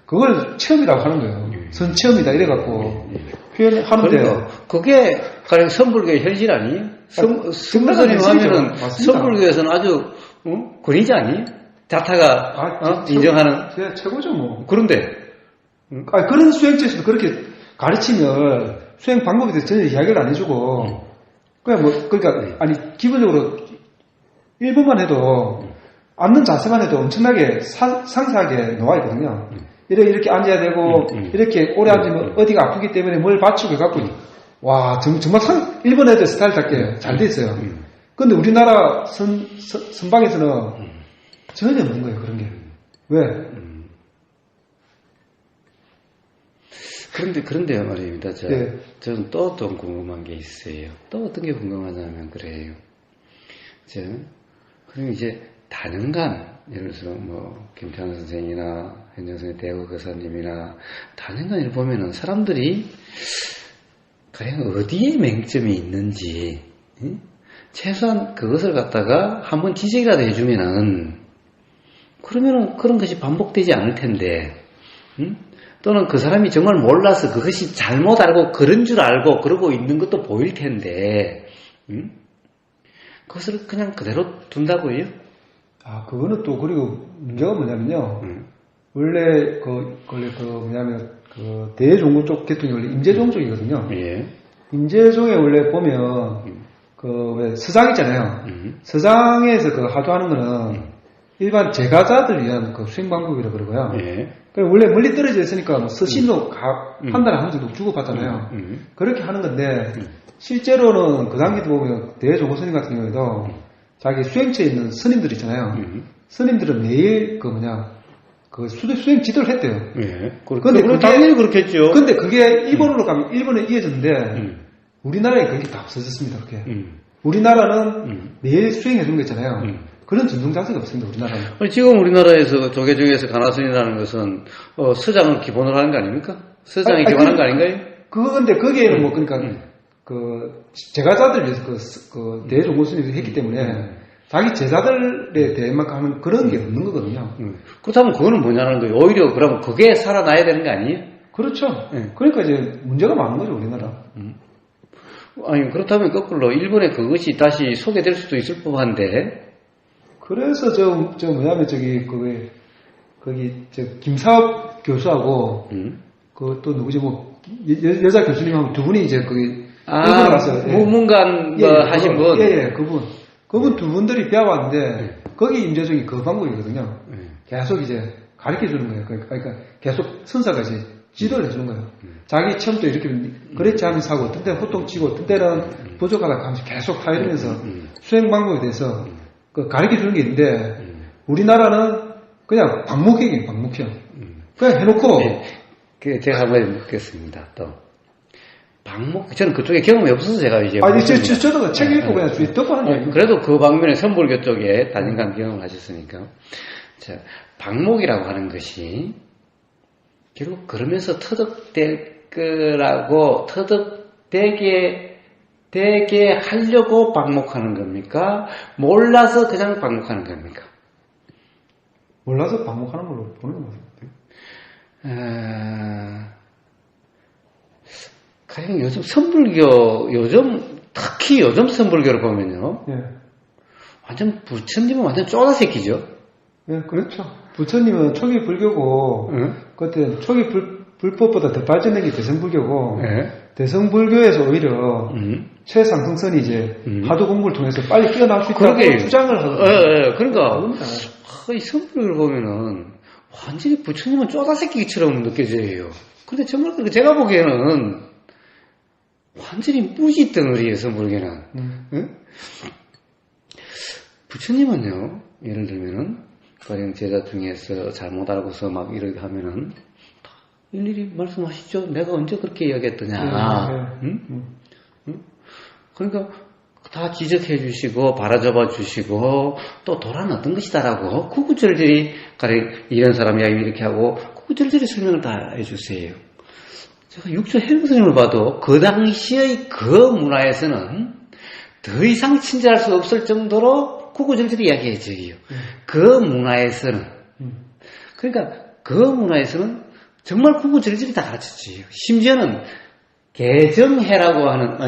그걸 체험이라고 하는 거예요. 선체험이다 이래갖고 표현하는데. 그러니까 그게 가령 선불교의 현실 아니에요? 선불교님 하면은 선불교에서는 아주 권위자 아니에요? 자타가 인정하는. 최고죠 뭐. 그런데 그런 수행체에서도 그렇게 가르치면 수행 방법에 대해서 전혀 이야기를 안 해주고 그러니까 기본적으로 1분만 해도 앉는 자세만 해도 엄청나게 상세하게 나와 있거든요. 이렇게 앉아야 되고 이렇게 오래 앉으면 어디가 아프기 때문에 뭘 받치고 해갖고 정말 일본 애들 스타일답게 잘 돼 있어요. 근데 우리나라 선방에서는 전혀 없는 거예요. 그런 게. 왜? 그런데요 말입니다. 저는 또 좀 궁금한 게 있어요. 또 어떤 게 궁금하냐면 그래요. 그럼 이제 단연간 예를 들어서 뭐 김태환 선생이나 현정선의 대구 교사님이나 단연간을 보면은 사람들이 가령 어디에 맹점이 있는지 최소한 그것을 갖다가 한번 지적이라도 해주면은 그러면은 그런 것이 반복되지 않을 텐데. 또는 그 사람이 정말 몰라서 그것이 잘못 알고 그런 줄 알고 그러고 있는 것도 보일 텐데 그것을 그냥 그대로 둔다고요? 그거는 또 그리고 문제가 뭐냐면요. 원래 뭐냐면 그 대종교 쪽 계통이 원래 임재종 쪽이거든요. 예. 임재종에 원래 보면 왜 서장 있잖아요. 서장에서 그 하도하는 거는 일반 제가자들 위한 그 수행 방법이라고 그러고요. 예. 원래 멀리 떨어져 있으니까 뭐 서신도 한 달에 한 정도 주고받잖아요. 그렇게 하는 건데 실제로는 그 단계도 보면 대종호스님 같은 경우에도 자기 수행처에 있는 스님들 있잖아요. 스님들은 매일 수행 지도를 했대요. 예. 근데 당연히 그렇겠죠. 근데 그게 일본으로 가면 일본에 이어졌는데 우리나라에 그게 다 없어졌습니다. 그렇게. 우리나라는 매일 수행해주는 거 있잖아요. 그런 전통 자세가 없습니다, 우리나라는. 지금 우리나라에서 조계 중에서 가나스님이라는 것은, 서장을 기본으로 하는 거 아닙니까? 서장이 기본한 거 아닌가요? 근데 거기에는 제가자들 위해서 대종고스님이 했기 때문에, 자기 제자들에 대해만 하는 그런 게 없는 거거든요. 그렇다면 그거는 뭐냐는 거예요. 오히려 그러면 그게 살아나야 되는 거 아니에요? 그렇죠. 그러니까 이제 문제가 많은 거죠, 우리나라. 그렇다면 거꾸로 일본에 그것이 다시 소개될 수도 있을 법한데, 그래서 김사업 교수하고 또 누구지 여자 교수님하고 두 분이 이제 일본에 갔어요. 무문관 하신 분. 그분 두 분들이 배워왔는데 거기 임재종이 그 방법이거든요. 계속 이제 가르쳐 주는 거예요. 그러니까 계속 선사가 이제 지도를 해주는 거예요. 자기 처음부터 이렇게 그렇지 않으면서 하고 어떤 때는 호통치고 어떤 때는 부족하다 하면서 계속 하이러면서 수행 방법에 대해서 가르쳐 주는 게 있는데 우리나라는 그냥 방목형이에요. 방목형. 그냥 해놓고 제가 한번 묻겠습니다. 또 방목 저는 그쪽에 경험이 없어서 제가 이제 저도 책 읽고 그냥 듣고 하는 거예요. 그래도 그 방면에 선불교 쪽에 단연간 경험을 하셨으니까 방목이라고 하는 것이 결국 그러면서 터득될 거라고 되게 하려고 방목하는 겁니까? 몰라서 그냥 방목하는 겁니까? 몰라서 방목하는 걸로 보는 것 같아요. 가령 요즘 선불교, 특히 요즘 선불교를 보면요. 완전 부처님은 완전 쪼다새끼죠. 그렇죠. 부처님은 초기 불교고, 그때 초기 불법보다 더 발전된 게 대성불교고 예. 대성불교에서 오히려 최상승선이 이제 하도 공부를 통해서 빨리 뛰어나올 수 있다고 그러게. 주장을 하거든요. 그러니까 이 선불교를 보면은 완전히 부처님은 쪼다새끼처럼 느껴져요. 근데 정말 제가 보기에는 완전히 무지 덩어리예요, 선불교는. 응? 부처님은요, 예를 들면은 가령 제자 중에서 잘못 알고서 막 이렇게 하면은 다 일일이 말씀하시죠. 내가 언제 그렇게 이야기했더냐. 응? 그러니까 다 지적해 주시고 바라잡아 주시고 또 도란 어떤 것이다라고 구구절절히 가령 이런 사람 이야기 이렇게 하고 구구절절히 설명을 다 해주세요. 제가 육조 해명스님을 봐도 그 당시의 그 문화에서는 더 이상 친절할 수 없을 정도로 구구절절히 이야기해줘요. 그 문화에서는 그러니까 그 문화에서는 정말 구구절절히 다 가르쳐줘요. 심지어는 개정해라고 하는,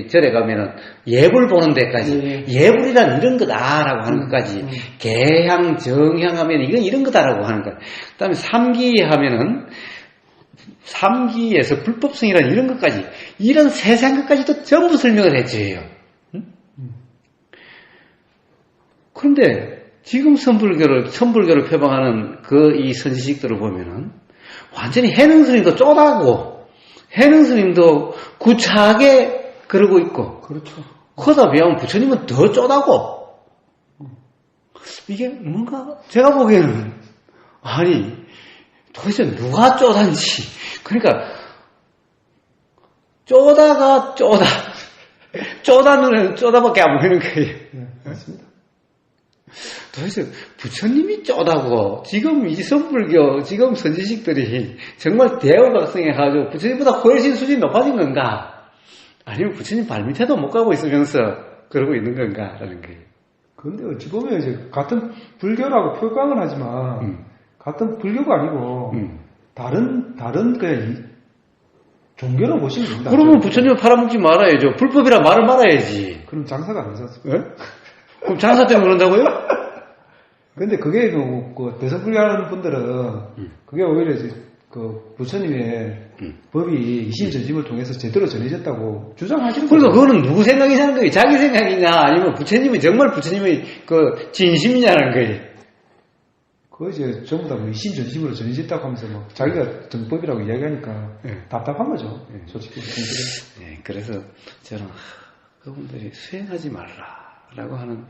절에 가면은, 예불 보는 데까지, 예불이란 이런 거다라고 하는 것까지, 개향, 정향 하면 이건 이런 거다라고 하는 것. 그 다음에 삼기 하면은, 삼기에서 불법성이란 이런 것까지, 이런 세상 것까지도 전부 설명을 해줘요. 그런데, 지금 선불교를 표방하는 이 선지식들을 보면은, 완전히 해능스님도 쪼다고, 해능 스님도 구차하게 그러고 있고, 그렇죠. 그러다 비하면 부처님은 더 쪼다고. 이게 뭔가, 제가 보기에는, 아니, 도대체 누가 쪼단지. 그러니까, 쪼다가 쪼다. 쪼다는 쪼다밖에 안 보이는 거예요. 네, 맞습니다. 도대체 부처님이 쪼다고 지금 이 선불교 지금 선지식들이 정말 대우각성해가지고 부처님보다 훨씬 수준이 높아진 건가? 아니면 부처님 발밑에도 못 가고 있으면서 그러고 있는 건가라는 거예요. 그런데 어찌 보면 이제 같은 불교라고 표방을 하지만 같은 불교가 아니고 다른 그냥 종교로 보시면 됩니다. 그러면 부처님을 팔아먹지 말아야죠. 불법이라 말을 말아야지. 그럼 장사가 안 되지. 예? 그럼 장사 때문에 그런다고요? 근데 그게 그 대성불교 하는 분들은 그게 오히려 이제 그 부처님의 법이 이심전심을 통해서 제대로 전해졌다고 주장하시는 거예요. 그러니까 그거는 누구 생각이냐는 거예요. 자기 생각이냐 아니면 부처님이 정말 부처님의 그 진심이냐는 거예요. 그거 이제 전부 다 이심전심으로 전해졌다고 하면서 막 자기가 정법이라고 이야기하니까 답답한 거죠. 솔직히. 네, 그래서 저는 그분들이 수행하지 말라라고 하는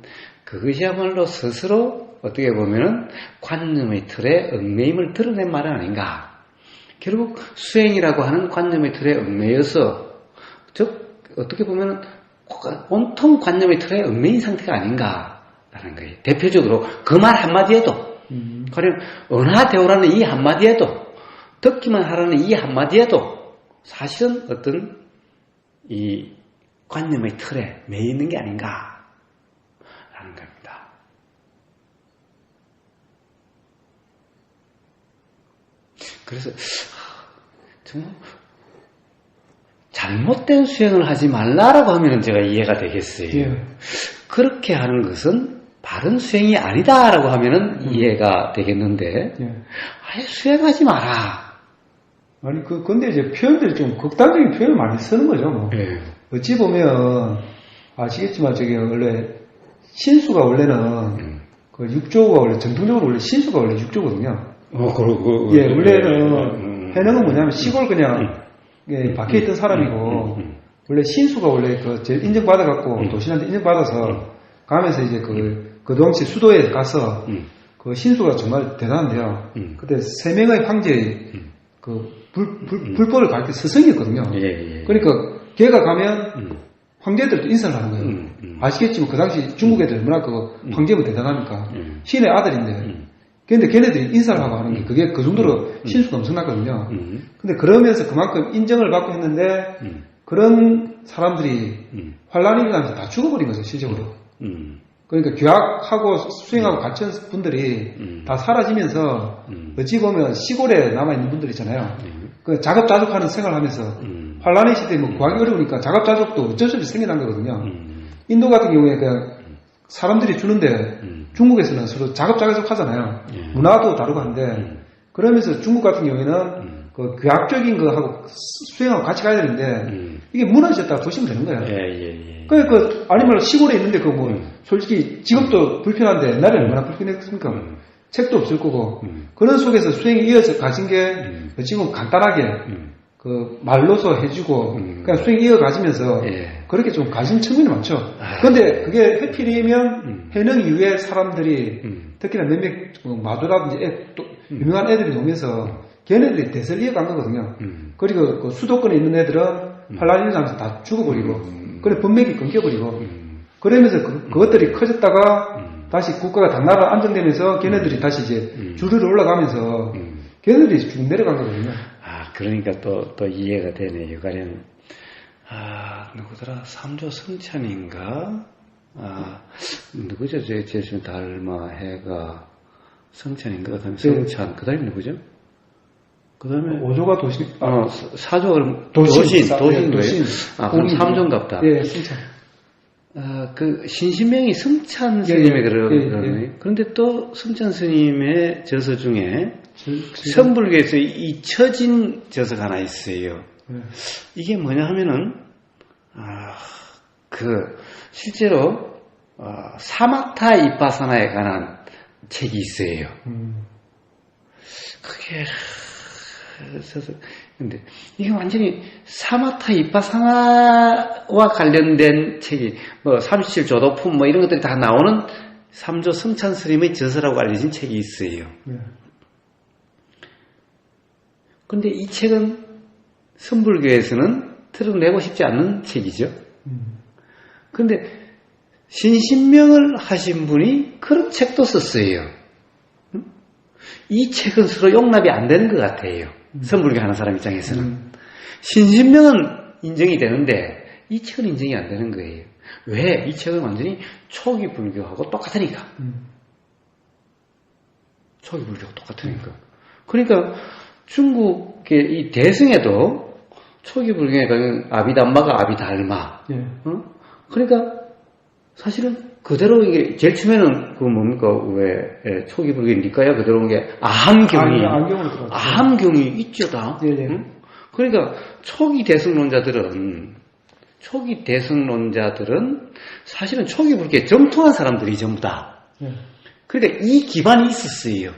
그것이야말로 스스로 어떻게 보면은 관념의 틀에 얽매임을 드러낸 말은 아닌가. 결국 수행이라고 하는 관념의 틀에 얽매여서 즉 어떻게 보면은 온통 관념의 틀에 얽매인 상태가 아닌가라는 거예요. 대표적으로 그 말 한마디에도 가령 은하대오라는 이 한마디에도 듣기만 하라는 이 한마디에도 사실은 어떤 이 관념의 틀에 매여 있는 게 아닌가라는 겁니다. 그래서 정말 잘못된 수행을 하지 말라라고 하면 제가 이해가 되겠어요. 예. 그렇게 하는 것은 바른 수행이 아니다라고 하면은 이해가 되겠는데 아예 수행하지 마라. 아니 근데 이제 표현들이 좀 극단적인 표현을 많이 쓰는 거죠. 뭐. 어찌 보면 아시겠지만 저기 원래 신수가 원래는 그 육조가 원래 전통적으로 원래 신수가 원래 육조거든요. 예, 원래는 해능은 뭐냐면 시골 그냥 밖에 있던 사람이고 원래 신수가 원래 그 제일 인정받아갖고 도신한테 인정받아서 가면서 이제 그 당시 수도에 가서 그 신수가 정말 대단한데요. 그때 3명의 황제의 그 불법을 가르칠 스승이었거든요. 그러니까 걔가 가면 황제들도 인사를 하는 거예요. 아시겠지만 그 당시 중국 애들 얼마나 그 황제면 대단하니까 신의 아들인데 근데 걔네들이 인사를 하고 하는 게 그게 그 정도로 신수가 엄청났거든요. 근데 그러면서 그만큼 인정을 받고 했는데 그런 사람들이 환란이 일어나면서 다 죽어버린 거죠, 실적으로. 그러니까 교학하고 수행하고 같이 한 분들이 다 사라지면서 어찌 보면 시골에 남아있는 분들 있잖아요. 그 자급자족하는 생활을 하면서 환란의 시대에 뭐 구하기 어려우니까 자급자족도 어쩔 수 없이 생겨난 거거든요. 인도 같은 경우에 그냥 사람들이 주는데 중국에서는 서로 자급자족 하잖아요. 문화도 다르고 한데 그러면서 중국 같은 경우에는 그 교학적인 거하고 수행하고 같이 가야 되는데 이게 무너졌다 보시면 되는 거예요. 예. 아니면 시골에 있는데 그 뭐 솔직히 지금도 불편한데 옛날에 얼마나 불편했습니까? 책도 없을 거고 그런 속에서 수행이 이어서 가진 게 지금 간단하게 그 말로서 해주고 그냥 수행 이어가지면서 그렇게 좀 가진 측면이 많죠. 그런데 그게 해필이면 해능 이후에 사람들이 특히나 몇몇 마두라든지 또 유명한 애들이 오면서 걔네들이 대세를 이어간 거거든요. 그리고 그 수도권에 있는 애들은 한란일장에서 다 죽어버리고 그래 번맥이 끊겨버리고 그러면서 그것들이 커졌다가 다시 국가가 당나라 안정되면서 걔네들이 다시 이제 주르르 올라가면서 걔네들이 쭉 내려간 거거든요. 그러니까 또 이해가 되네요. 가령 누구더라? 삼조 성찬인가? 누구죠? 제시면 달마 해가 성찬인가? 그다음에 성찬. 그다음에 누구죠? 그다음에 오조가 도신. 사조가 도신 거예요. 도신. 그럼 삼조인갑다. 예, 성찬. 그 신신명이 성찬 스님의 그러네. 그런데 또 성찬 스님의 저서 중에 선불교에서 잊혀진 저서가 하나 있어요. 이게 뭐냐 하면은 실제로 사마타 이파사나에 관한 책이 있어요. 그게 근데 이게 완전히 사마타 이파사나와 관련된 책이 뭐 37조도품 뭐 이런 것들이 다 나오는 삼조 성찬 스님의 저서라고 알려진 책이 있어요. 근데 이 책은 선불교에서는 드러내고 싶지 않는 책이죠. 근데 신신명을 하신 분이 그런 책도 썼어요. 이 책은 서로 용납이 안 되는 것 같아요. 선불교 하는 사람 입장에서는. 신신명은 인정이 되는데 이 책은 인정이 안 되는 거예요. 왜? 이 책은 완전히 초기 불교하고 똑같으니까. 초기 불교하고 똑같으니까. 그러니까 중국의 이 대승에도 초기 불교에 가면 아비담마가 아비달마. 그러니까 사실은 그대로 이게 제일 처음에는 그 뭡니까 왜 초기 불교 니까야 그대로 온 게 아함경이 아함경이 있죠 다. 그러니까 초기 대승론자들은 사실은 초기 불교에 정통한 사람들이 전부 다. 그러니까 이 기반이 있었어요.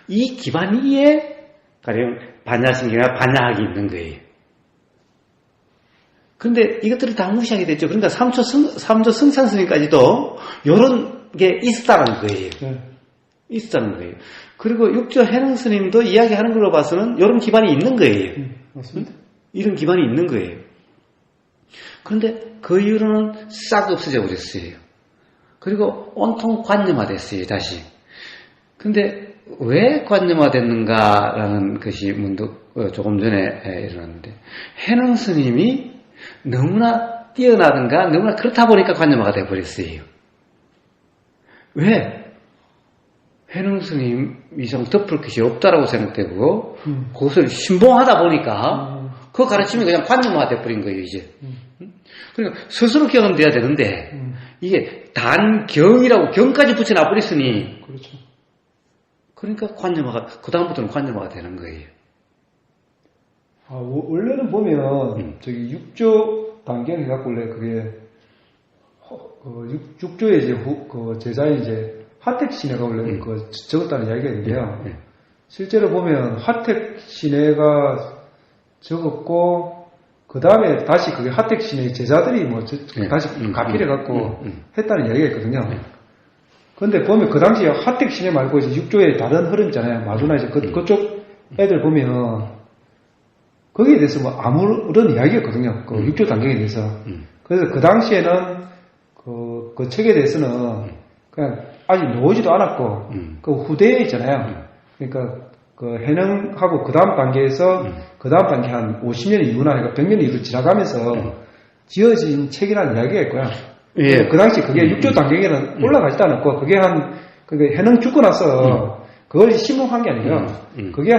이 기반 위에 가령 반야신경이나 반야학이 있는 거예요. 근데 이것들을 다 무시하게 됐죠. 그러니까 삼조 성찬 스님까지도 이런 게 있었다는 거예요. 있었다는 거예요. 그리고 육조 해능 스님도 이야기하는 걸로 봐서는 이런 기반이 있는 거예요. 맞습니다. 이런 기반이 있는 거예요. 그런데 그 이후로는 싹 없어져 버렸어요. 그리고 온통 관념화됐어요, 다시. 근데 왜 관념화됐는가라는 것이 문득 조금 전에 일어났는데, 해능 스님이 너무나 뛰어나든가 너무나 그렇다 보니까 관념화가 돼버렸어요. 왜? 해능 스님이 좀 덮을 것이 없다라고 생각되고 그것을 신봉하다 보니까 그 가르침이 그냥 관념화가 돼버린 거예요, 이제. 그러니까 스스로 경은 돼야 되는데 이게 단경이라고 경까지 붙여놔버렸으니 그렇죠. 그러니까 그 다음부터는 관념화가 되는 거예요. 원래는 보면 저기 6조 단계를 해갖고 원래 그게 6조의 이제 그 제자인 이제 하택 신해가 원래 그 적었다는 이야기가 있는데요. 실제로 보면 하택 신해가 적었고 그 다음에 다시 그게 하택 신해의 제자들이 뭐 다시 가필해 갖고 했다는 이야기가 있거든요. 그런데 보면 그 당시에 하택 신해 말고 이제 6조의 다른 흐름 있잖아요. 마두나 이제 그쪽 애들 보면 거기에 대해서 뭐 아무런 이야기가 없거든요. 그 6조 단계에 대해서. 그래서 그 당시에는 그 책에 대해서는 그냥 아직 나오지도 않았고 그 후대에 있잖아요. 그러니까 그 해능하고 그 다음 단계에서 그 다음 단계 한 50년 이후나 그러니까 100년 이후로 지나가면서 지어진 책이라는 이야기가 있고요. 그 당시 그게 6조 단계에는 올라가지도 않았고 그게 그게 해능 죽고 나서 그걸 심호한 게 아니라 그게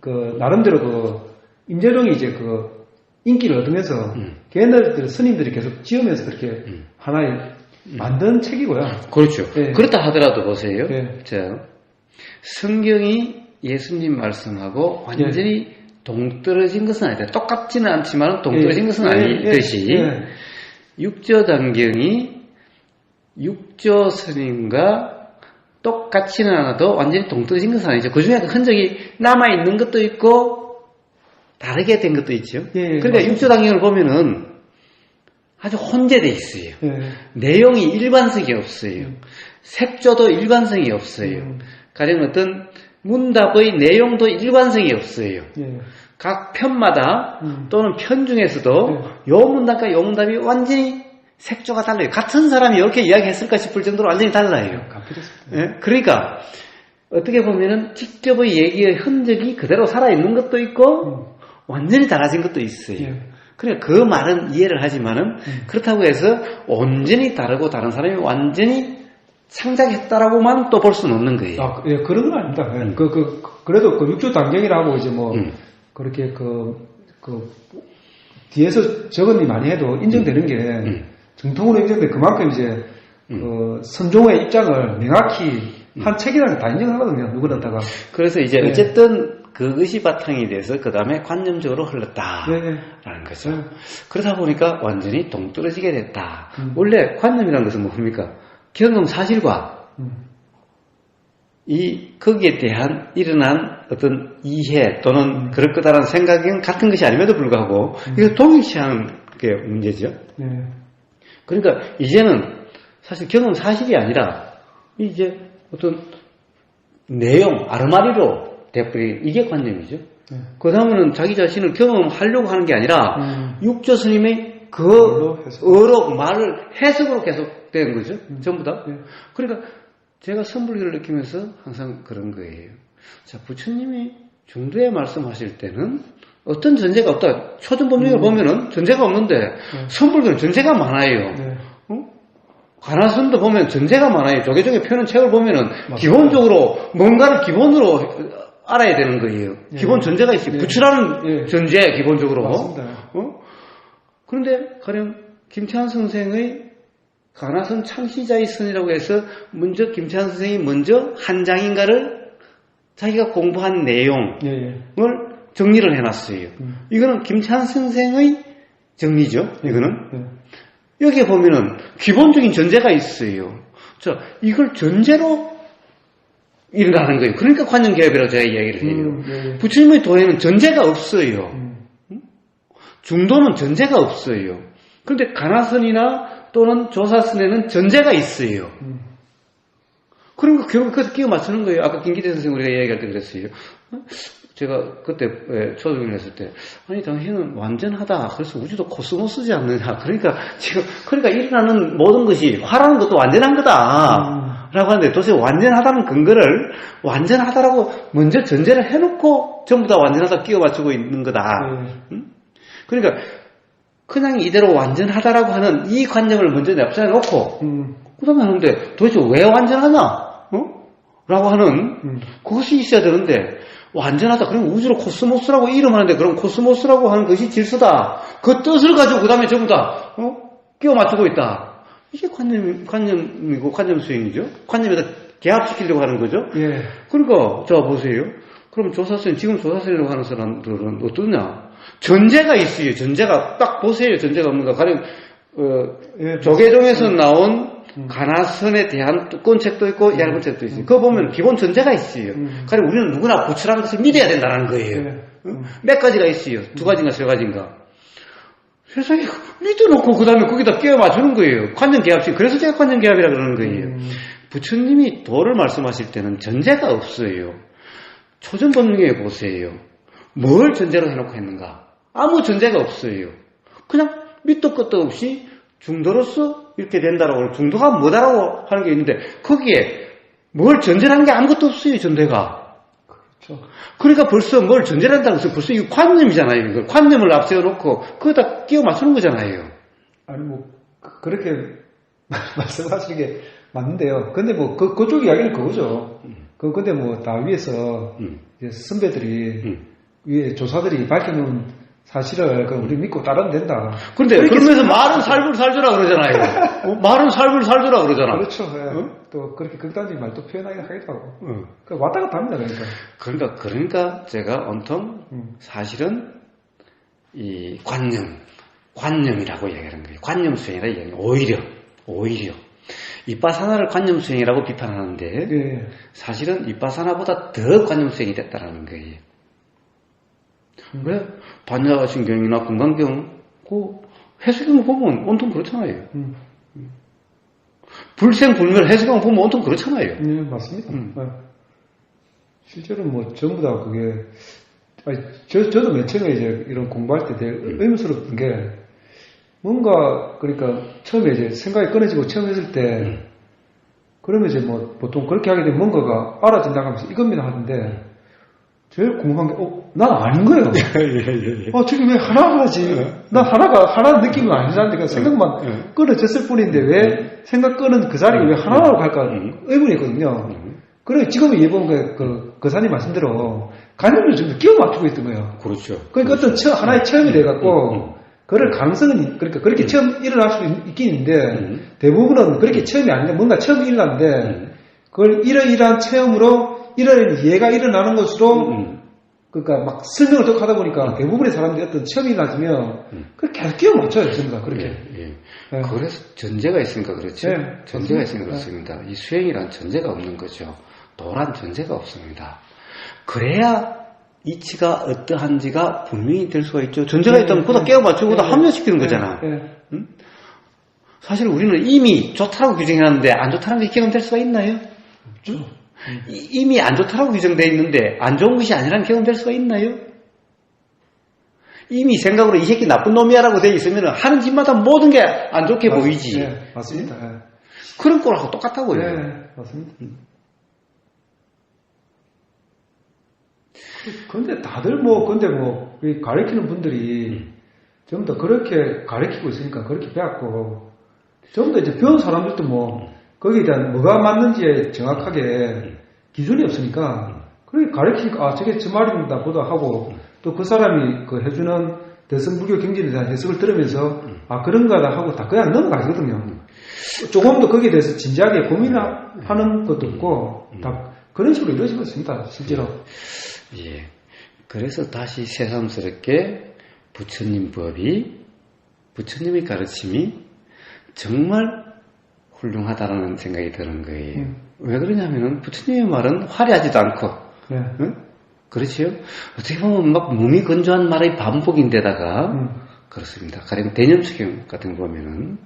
그 나름대로 그 임재룡이 이제 그 인기를 얻으면서 걔네들 스님들이 계속 지으면서 그렇게 하나의 만든 책이고요. 그렇죠. 네. 그렇다 하더라도 보세요. 네. 자, 성경이 예수님 말씀하고 완전히 동떨어진 것은 아니다. 똑같지는 않지만 동떨어진 것은 아니듯이 육조단경이 육조 스님과 똑같지는 않아도 완전히 동떨어진 것은 아니죠. 그 중에 흔적이 남아있는 것도 있고 다르게 된 것도 있죠. 그러니까 육조단경을 보면은 아주 혼재되어 있어요. 내용이 일관성이 없어요. 색조도 일관성이 없어요. 가령 어떤 문답의 내용도 일관성이 없어요. 각 편마다 또는 편 중에서도 요 문답과 요 문답이 완전히 색조가 달라요. 같은 사람이 이렇게 이야기했을까 싶을 정도로 완전히 달라요. 그러니까 어떻게 보면은 직접의 얘기의 흔적이 그대로 살아있는 것도 있고 완전히 달라진 것도 있어요. 그래 그 말은 이해를 하지만은 그렇다고 해서 온전히 다르고 다른 사람이 완전히 창작했다라고만 또 볼 수는 없는 거예요. 그런 건 아닙니다. 그래도 그 육조 단경이라고 이제 뭐 그렇게 뒤에서 적은이 많이 해도 인정되는 게 정통으로 인정돼 그만큼 이제 그 선종의 입장을 명확히 한 책이라는 게 다 인정하거든요. 누구나다가. 그래서 이제 어쨌든 그것이 바탕이 돼서 그 다음에 관념적으로 흘렀다라는 거죠. 그러다 보니까 완전히 동떨어지게 됐다. 원래 관념이라는 것은 뭡니까? 경험 사실과 거기에 대한 일어난 어떤 이해 또는 그럴 거다라는 생각은 같은 것이 아님에도 불구하고 이거 동일시하는 게 문제죠. 그러니까 이제는 사실 경험 사실이 아니라 이제 어떤 내용, 아르마리로 돼버린 이게 관념이죠. 그 다음에는 자기 자신을 경험하려고 하는 게 아니라 육조 스님의 어록 말을 해석으로 계속된 거죠. 전부 다. 그러니까 제가 선불교를 느끼면서 항상 그런 거예요. 자, 부처님이 중도에 말씀하실 때는 어떤 전제가 없다. 초전법령을 보면은 전제가 없는데 선불교는 전제가 많아요. 가나선도 보면 전제가 많아요. 조계종의 표현 책을 보면은 기본적으로 뭔가를 기본으로 알아야 되는 거예요. 기본 전제가 있어요. 부처라는 전제 기본적으로. 그런데 가령 김태환 선생의 가나선 창시자의 선이라고 해서 먼저 김태환 선생이 먼저 한 장인가를 자기가 공부한 내용을 정리를 해놨어요. 이거는 김태환 선생의 정리죠. 이거는. 여기에 보면은 기본적인 전제가 있어요. 자, 이걸 전제로 일어나는 거예요. 그러니까 관념개혁이라고 제가 이야기를 해요. 부처님의 도에는 전제가 없어요. 중도는 전제가 없어요. 그런데 가나선이나 또는 조사선에는 전제가 있어요. 그러니까 결국 그것을 끼워 맞추는 거예요. 아까 김기태 선생 우리가 이야기할 때 그랬어요. 제가 그때 초등을 했을 때 아니 당신은 완전하다. 그래서 우주도 코스모스지 않느냐. 그러니까 일어나는 모든 것이 화라는 것도 완전한 거다. 라고 하는데 도대체 완전하다는 근거를 완전하다라고 먼저 전제를 해놓고 전부 다 완전하다 끼워 맞추고 있는 거다. 그러니까 그냥 이대로 완전하다라고 하는 이 관념을 먼저 납작해 놓고 그 다음에 하는데 도대체 왜 완전하냐? 라고 하는 그것이 있어야 되는데 완전하다. 그럼 우주로 코스모스라고 이름하는데 그럼 코스모스라고 하는 것이 질서다. 그 뜻을 가지고 그 다음에 전부 다 끼워 맞추고 있다. 이게 관념이고 관념 수행이죠. 관념에다 개합시키려고 하는 거죠. 그러니까 자 보세요. 그럼 지금 조사선이라고 하는 사람들은 어떠냐? 전제가 있어요. 전제가 딱 보세요. 전제가 없는가. 가령 조계종에서 나온 가나선에 대한 두꺼운 책도 있고 얇은 책도 있어요. 그거 보면 기본 전제가 있어요. 가령 우리는 누구나 부처라는 것을 믿어야 된다는 거예요. 몇 가지가 있어요. 2가지인가 3가지인가. 세상에 믿어놓고 그 다음에 거기다 끼워 맞추는 거예요. 관념개합식. 그래서 제가 관념개합이라 그러는 거예요. 부처님이 도를 말씀하실 때는 전제가 없어요. 초전법령에 보세요. 뭘 전제로 해놓고 했는가? 아무 전제가 없어요. 그냥 밑도 끝도 없이 중도로서 이렇게 된다라고 중도가 뭐다라고 하는 게 있는데 거기에 뭘 전제라는 게 아무것도 없어요. 전제가. 그렇죠. 그러니까 벌써 뭘 전제를 한다는 것은 벌써 이 관념이잖아요. 이걸 관념을 앞세워놓고 그거다 끼워 맞추는 거잖아요. 아니 그렇게 말씀하시는 게 맞는데요. 근데 그쪽 이야기는 그거죠. 근데 다 위에서 이제 선배들이 위에 조사들이 밝혀놓은 사실은 그 우리 믿고 따르면 된다. 근데 그렇게 그러면서 말은 삶을 살주라 그러잖아요. 말은 삶을 살주라 그러잖아. 그렇죠. 예. 어? 또 그렇게 극단적인 말도 표현하긴 하기도 하고. 어. 그 왔다 갔다 합니다. 그러니까 제가 온통 사실은 이 관념이라고 얘기하는 거예요. 관념 수행이라 얘기하는 거예요. 오히려 이빠사나를 관념 수행이라고 비판하는데 예. 사실은 이빠사나보다 더 관념 수행이 됐다라는 거예요. 왜? 반야신경이나 금강경, 그 해수경 보면 온통 그렇잖아요. 불생불멸 해수경 보면 온통 그렇잖아요. 네, 맞습니다. 네. 실제로 뭐 전부 다 그게, 아니, 저도 맨 처음에 이제 이런 공부할 때 되게 의문스러웠던 게, 뭔가, 그러니까 처음에 이제 생각이 끊어지고 처음 했을 때, 그러면 이제 뭐 보통 그렇게 하게 되면 뭔가가 알아진다고 하면서 이겁니다 하던데, 제일 궁금한 게, 난 아닌 거예요. 저게 왜 하나가 하지? 난 하나 느낌은 아니라는데, 그냥 생각만 끊어졌을 뿐인데, 왜 생각 끊은 그 자리가 왜 하나로 갈까 의문이 있거든요. 그래, 지금 예보는 그 사님 말씀대로, 관념을 좀 끼워 맞추고 있던 거예요. 그렇죠. 그러니까 어떤 하나의 체험이 돼갖고, 그럴 가능성은, 그러니까 그렇게 처음 일어날 수도 있긴 있는데, 대부분은 그렇게 체험이 아닌데, 뭔가 처음 일어났는데, 그걸 이러이러한 체험으로, 얘가 일어나는 것으로, 그러니까 막 설명을 더 하다 보니까 대부분의 사람들이 어떤 체험이 일어나면, 그걸 계속 끼워 맞춰요, 전부 다, 그렇게. 예. 네. 그래서 전제가 있으니까 그렇죠. 네, 전제가 맞습니다. 있으니까 그렇습니다. 이 수행이란 전제가 없는 거죠. 도란 전제가 없습니다. 그래야 이치가 어떠한지가 분명히 될 수가 있죠. 전제가 있다면 그다 깨워 맞추고 다 합류시키는 거잖아. 응? 사실 우리는 이미 좋다라고 규정해놨는데 안 좋다는 게 경험될 수가 있나요? 없죠. 이미 안 좋다라고 규정되어 있는데 안 좋은 것이 아니라는 경험될 수가 있나요? 이미 생각으로 이 새끼 나쁜 놈이야라고 되어 있으면 하는 짓마다 모든 게 안 좋게 보이지. 네, 맞습니다. 네. 그런 거하고 똑같다고요. 네, 맞습니다. 근데 다들 가르치는 분들이 전부 다 그렇게 가르치고 있으니까 그렇게 배웠고, 전부 다 이제 배운 사람들도 거기에 대한 뭐가 맞는지에 정확하게 기준이 없으니까, 그렇게 가르치니까, 저게 저 말입니다 보다 하고, 또 그 사람이 해주는 대승불교 경전에 대한 해석을 들으면서, 그런가다 하고 다 그냥 넘어가거든요. 조금 더 거기에 대해서 진지하게 고민하는 것도 없고, 다 그런 식으로 이루어지고 있습니다, 실제로. 예. 그래서 다시 새삼스럽게 부처님의 가르침이 정말 훌륭하다라는 생각이 드는 거예요. 왜 그러냐면은 부처님의 말은 화려하지도 않고, 네. 응? 그렇지요? 어떻게 보면 막 몸이 건조한 말의 반복인데다가, 그렇습니다. 가령 대념수경 같은 거 보면은,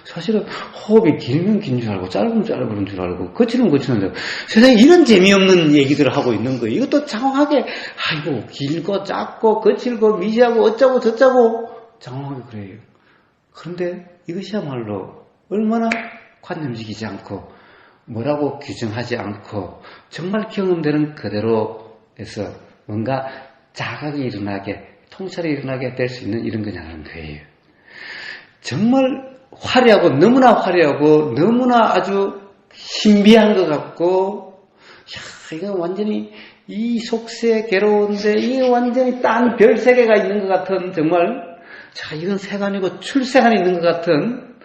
사실은 호흡이 길면 긴 줄 알고, 짧으면 짧은 줄 알고, 거치면 거치는 줄 알고, 세상에 이런 재미없는 얘기들을 하고 있는 거예요. 이것도 장황하게, 아이고, 길고, 작고, 거칠고, 미지하고, 어쩌고, 저쩌고, 장황하게 그래요. 그런데 이것이야말로 얼마나 관념지기지 않고, 뭐라고 규정하지 않고, 정말 경험되는 그대로 해서 뭔가 자각이 일어나게, 통찰이 일어나게 될 수 있는 이런 거냐는 거예요. 정말 화려하고 너무나 아주 신비한 것 같고, 이거 완전히 이 속세 괴로운데 이게 완전히 딴 별 세계가 있는 것 같은 정말 이건 세간이고 출세간이 있는 것 같은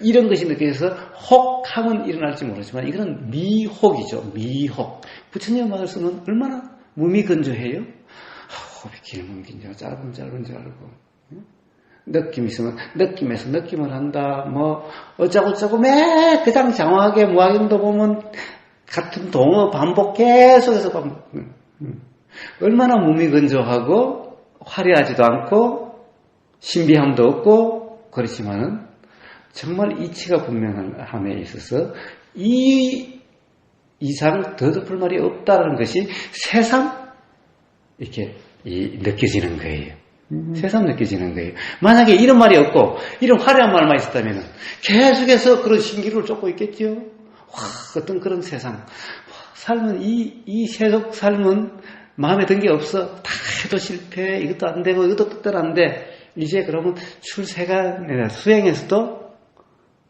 이런 것이 느껴져서 혹하면 일어날지 모르지만 이거는 미혹이죠. 미혹. 부처님의 말씀은 얼마나 무미건조해요. 호흡이 길면 긴줄 짧은 줄 알고, 느낌이 있으면 느낌에서 느낌을 한다. 어쩌고저쩌고 그냥 장황하게 무학경도 보면 같은 동어 반복 계속해서 반복. 얼마나 무미건조하고 화려하지도 않고 신비함도 없고 그렇지만은 정말 이치가 분명함에 있어서 이 이상 더 덮을 말이 없다는 것이 새삼 이렇게 느껴지는 거예요. 새삼 느껴지는 거예요. 만약에 이런 말이 없고 이런 화려한 말만 있었다면 계속해서 그런 신기루를 쫓고 있겠죠. 어떤 그런 세상. 삶은 이 세속 삶은 마음에 든 게 없어. 다 해도 실패. 이것도 안 되고 이것도 뜻대로 안 돼. 이제 그러면 출세가 내가 수행에서도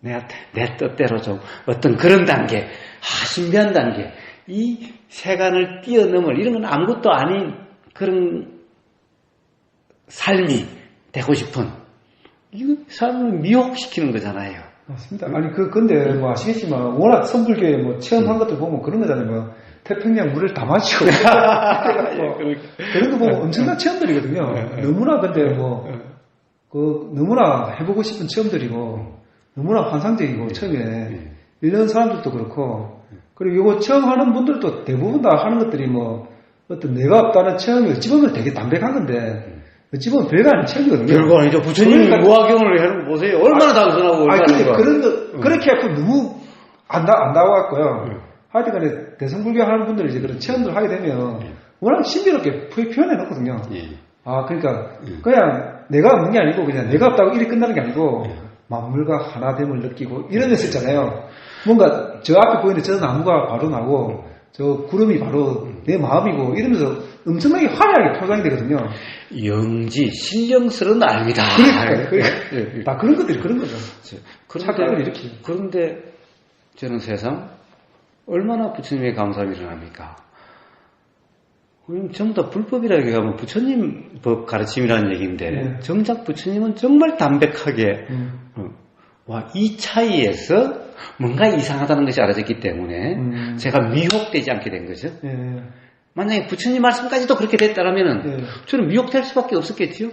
내가 내 뜻대로 좀 어떤 그런 단계, 신비한 단계, 이 세간을 뛰어넘을 이런 건 아무것도 아닌 그런 삶이 되고 싶은 이거 삶을 미혹시키는 거잖아요. 맞습니다. 아니, 근데 뭐 아시겠지만, 워낙 선불교에 뭐 체험한 것들 보면 그런 거잖아요. 뭐, 태평양 물을 다 마시고. 그런 거 보면 엄청난 체험들이거든요. 너무나 근데 뭐, 너무나 해보고 싶은 체험들이고, 너무나 환상적이고, 처음에. 이런 사람들도 그렇고, 그리고 이거 체험하는 분들도 대부분 다 하는 것들이 뭐, 어떤 내가 없다는 체험이 어찌 보면 되게 담백한 건데, 어찌 보면 별거 아닌 체험이거든요. 별거 아니죠. 부처님이 무화경을 해놓은 거 보세요. 얼마나 단순하고 얼마나. 근데 그런 거, 그렇게 하고 너무 안 나와갖고요. 하여튼간에 대성불교 하는 분들이 이제 그런 체험들을 하게 되면 워낙 신비롭게 표현해 놓거든요. 그러니까 그냥 내가 없는 게 아니고 그냥 내가 없다고 일이 끝나는 게 아니고 만물과 하나됨을 느끼고 이러면서 있잖아요. 뭔가 저 앞에 보이는 저 나무가 바로 나고 저 구름이 바로 내 마음이고 이러면서 엄청나게 화려하게 표장이 되거든요. 영지, 신령스러운 알미다. 그러니까. 다 그런 것들이 그런 거죠. 착각을 일으키죠. 그런데 저는 세상 얼마나 부처님의 감사함이 일어납니까? 우리는 전부 다 불법이라고 하면 부처님 법 가르침이라는 얘기인데 정작 부처님은 정말 담백하게 이 차이에서 뭔가 이상하다는 것이 알아졌기 때문에 제가 미혹되지 않게 된 거죠. 만약에 부처님 말씀까지도 그렇게 됐다면 저는 미혹될 수밖에 없었겠죠.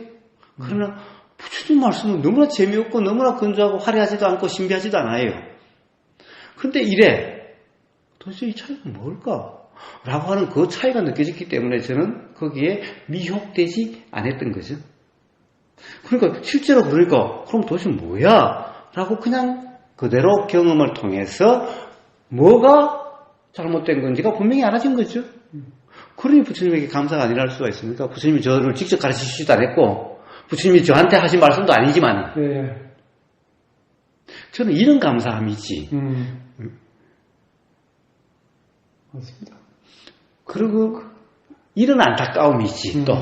그러나 부처님 말씀은 너무나 재미없고 너무나 건조하고 화려하지도 않고 신비하지도 않아요. 그런데 도대체 이 차이가 뭘까? 라고 하는 그 차이가 느껴졌기 때문에 저는 거기에 미혹되지 않았던 거죠. 그러니까 실제로 그럼 도대체 뭐야? 라고 그냥 그대로 경험을 통해서 뭐가 잘못된 건지가 분명히 알아진 거죠. 그러니 부처님에게 감사가 아니랄 수가 있습니까? 부처님이 저를 직접 가르치시지도 않았고 부처님이 저한테 하신 말씀도 아니지만 저는 이런 감사함이지. 맞습니다. 그리고 이런 안타까움이지 또.